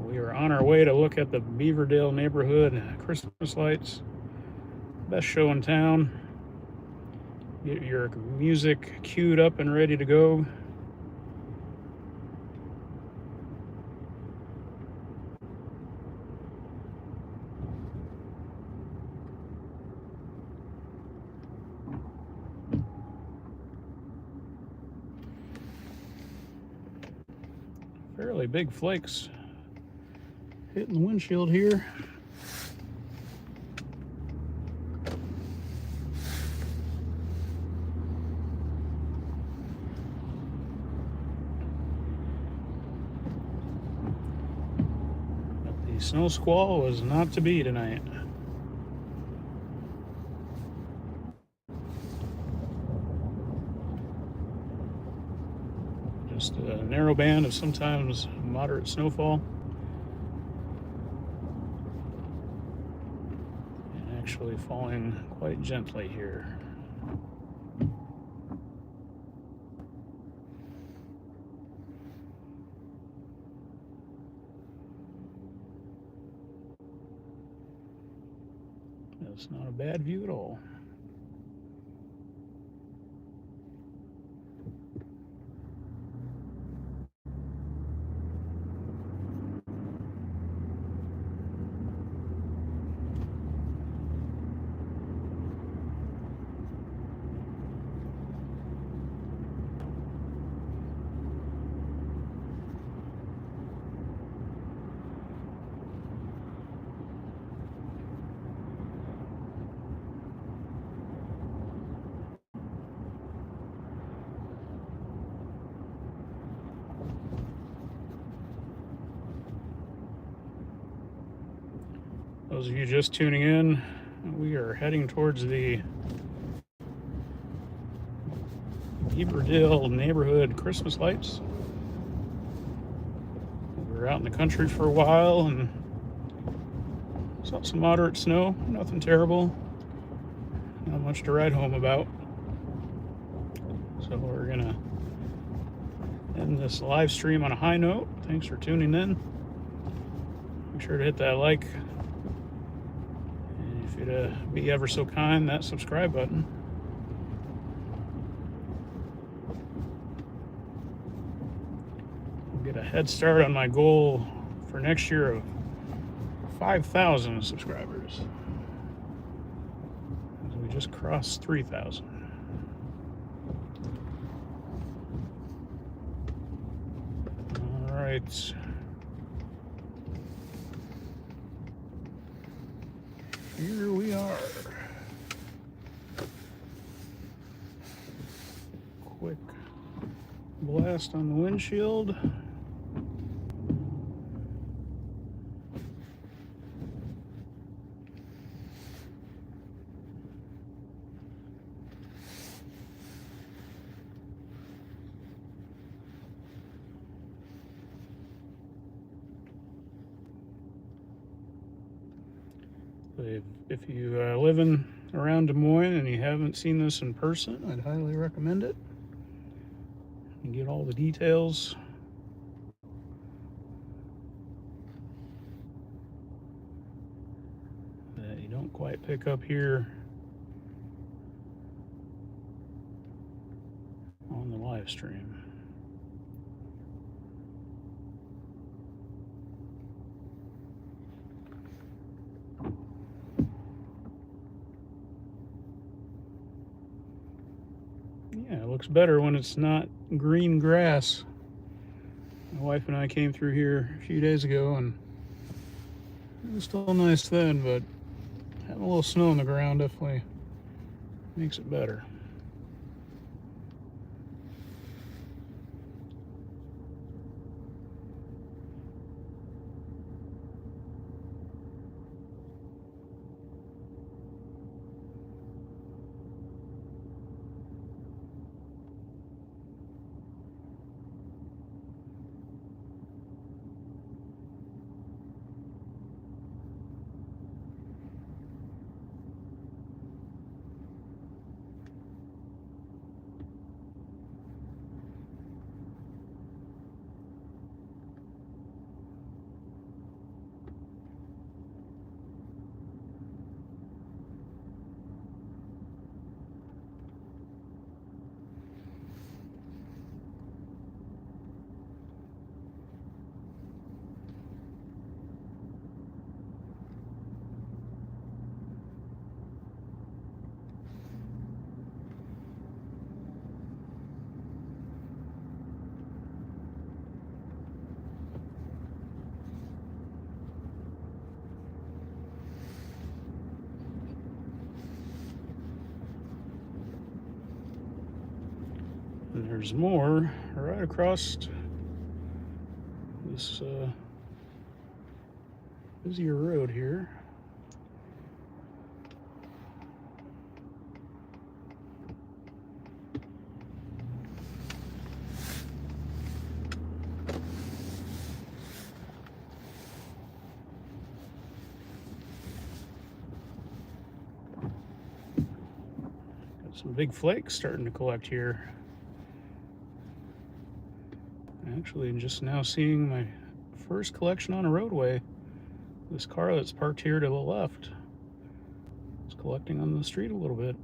We are on our way to look at the Beaverdale neighborhood Christmas lights. Best show in town. Get your music queued up and ready to go. Fairly big flakes hitting the windshield here. But the snow squall was not to be tonight. Just a narrow band of sometimes moderate snowfall. And actually falling quite gently here. That's not a bad view at all. Those of you just tuning in, we are heading towards the Beaverdale neighborhood Christmas lights. We were out in the country for a while and saw some moderate snow, nothing terrible, not much to write home about. So we're gonna end this live stream on a high note. Thanks for tuning in. Make sure to hit that like. If you'd be ever so kind, that subscribe button. I'll get a head start on my goal for next year of 5,000 subscribers. As we just crossed 3,000. All right. Here we are. Quick blast on the windshield. If you live around Des Moines and you haven't seen this in person, I'd highly recommend it. You get all the details. That you don't quite pick up here on the live stream. Yeah, it looks better when it's not green grass. My wife and I came through here a few days ago and it was still nice then, but having a little snow on the ground definitely makes it better. And there's more right across this busier road here. Got some big flakes starting to collect here. Actually, just now seeing my first collection on a roadway. This car that's parked here to the left is collecting on the street a little bit.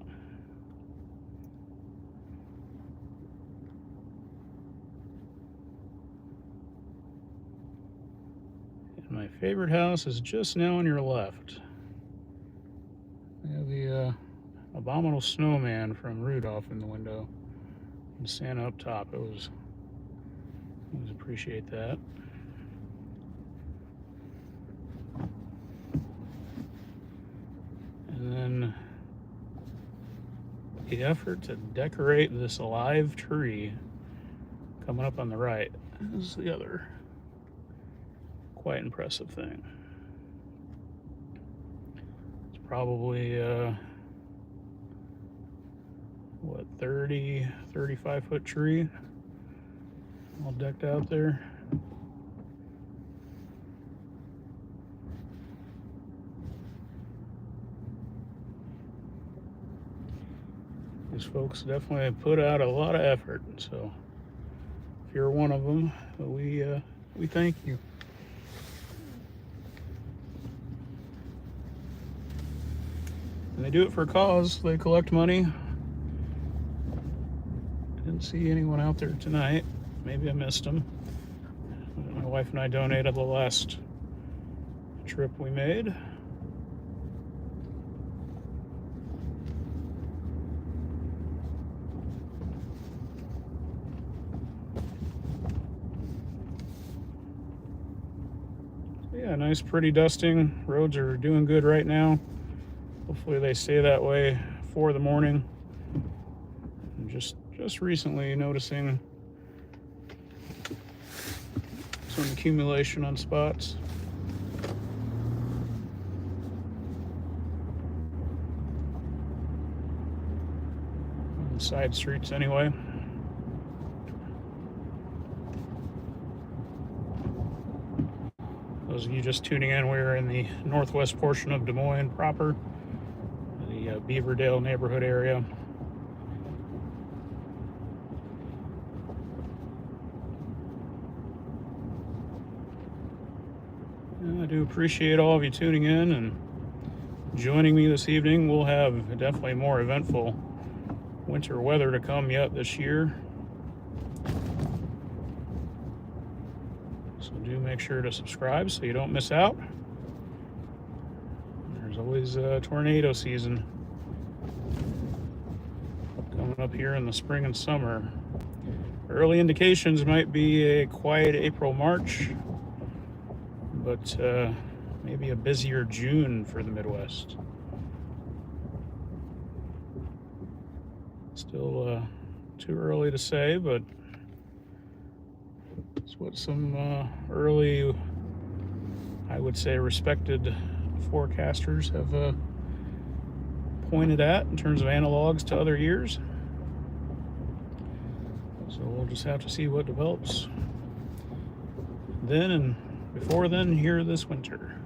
And my favorite house is just now on your left. We have the abominable snowman from Rudolph in the window and Santa up top. Always appreciate that. And then the effort to decorate this alive tree coming up on the right is the other quite impressive thing. It's probably what, 35 foot tree all decked out there. These folks definitely put out a lot of effort, so if you're one of them, we thank you. And they do it for a cause. They collect money. I didn't see anyone out there tonight. Maybe I missed them. My wife and I donated the last trip we made. Yeah, nice pretty dusting. Roads are doing good right now. Hopefully they stay that way for the morning. I'm just recently noticing some accumulation on spots. On the side streets anyway. Those of you just tuning in, we're in the northwest portion of Des Moines proper, the Beaverdale neighborhood area. And I do appreciate all of you tuning in and joining me this evening. We'll have definitely more eventful winter weather to come yet this year. So do make sure to subscribe so you don't miss out. There's always tornado season coming up here in the spring and summer. Early indications might be a quiet April, March, but maybe a busier June for the Midwest. Still too early to say, but it's what some early, I would say, respected forecasters have pointed at in terms of analogs to other years. So we'll just have to see what develops then and before then here this winter.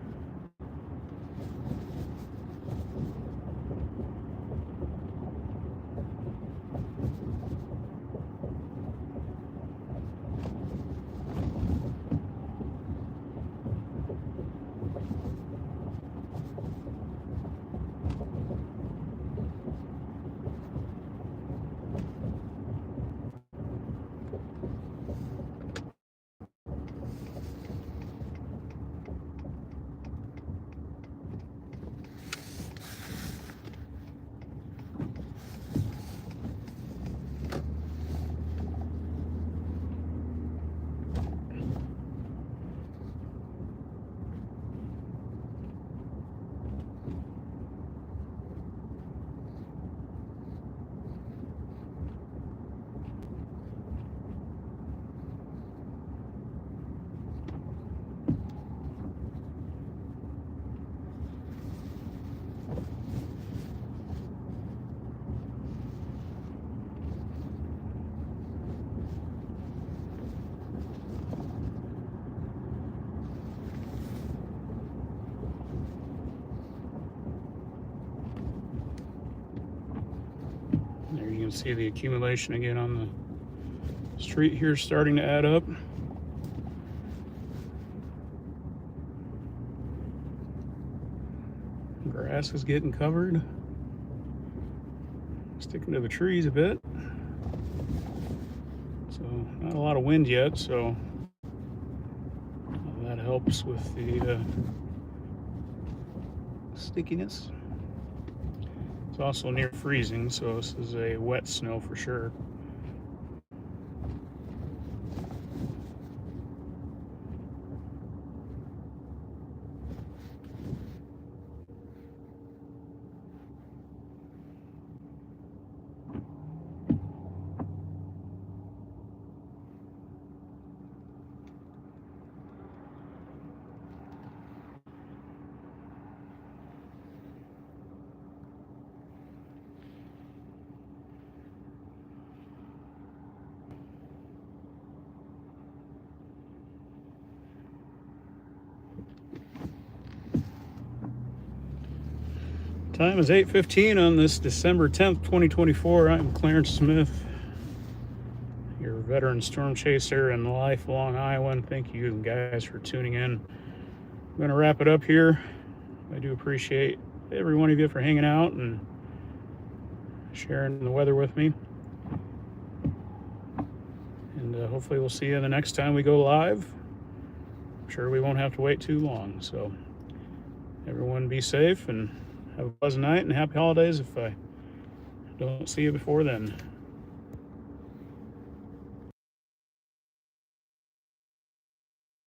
There you can see the accumulation again on the street here starting to add up. Grass is getting covered, sticking to the trees a bit. So not a lot of wind yet, so that helps with the stickiness. It's also near freezing, so this is a wet snow for sure. Time is 8:15 on this December 10th, 2024. I'm Clarence Smith, your veteran storm chaser and lifelong Iowan. Thank you guys for tuning in. I'm going to wrap it up here. I do appreciate every one of you for hanging out and sharing the weather with me. And hopefully we'll see you the next time we go live. I'm sure we won't have to wait too long. So everyone be safe and have a pleasant night and happy holidays if I don't see you before then.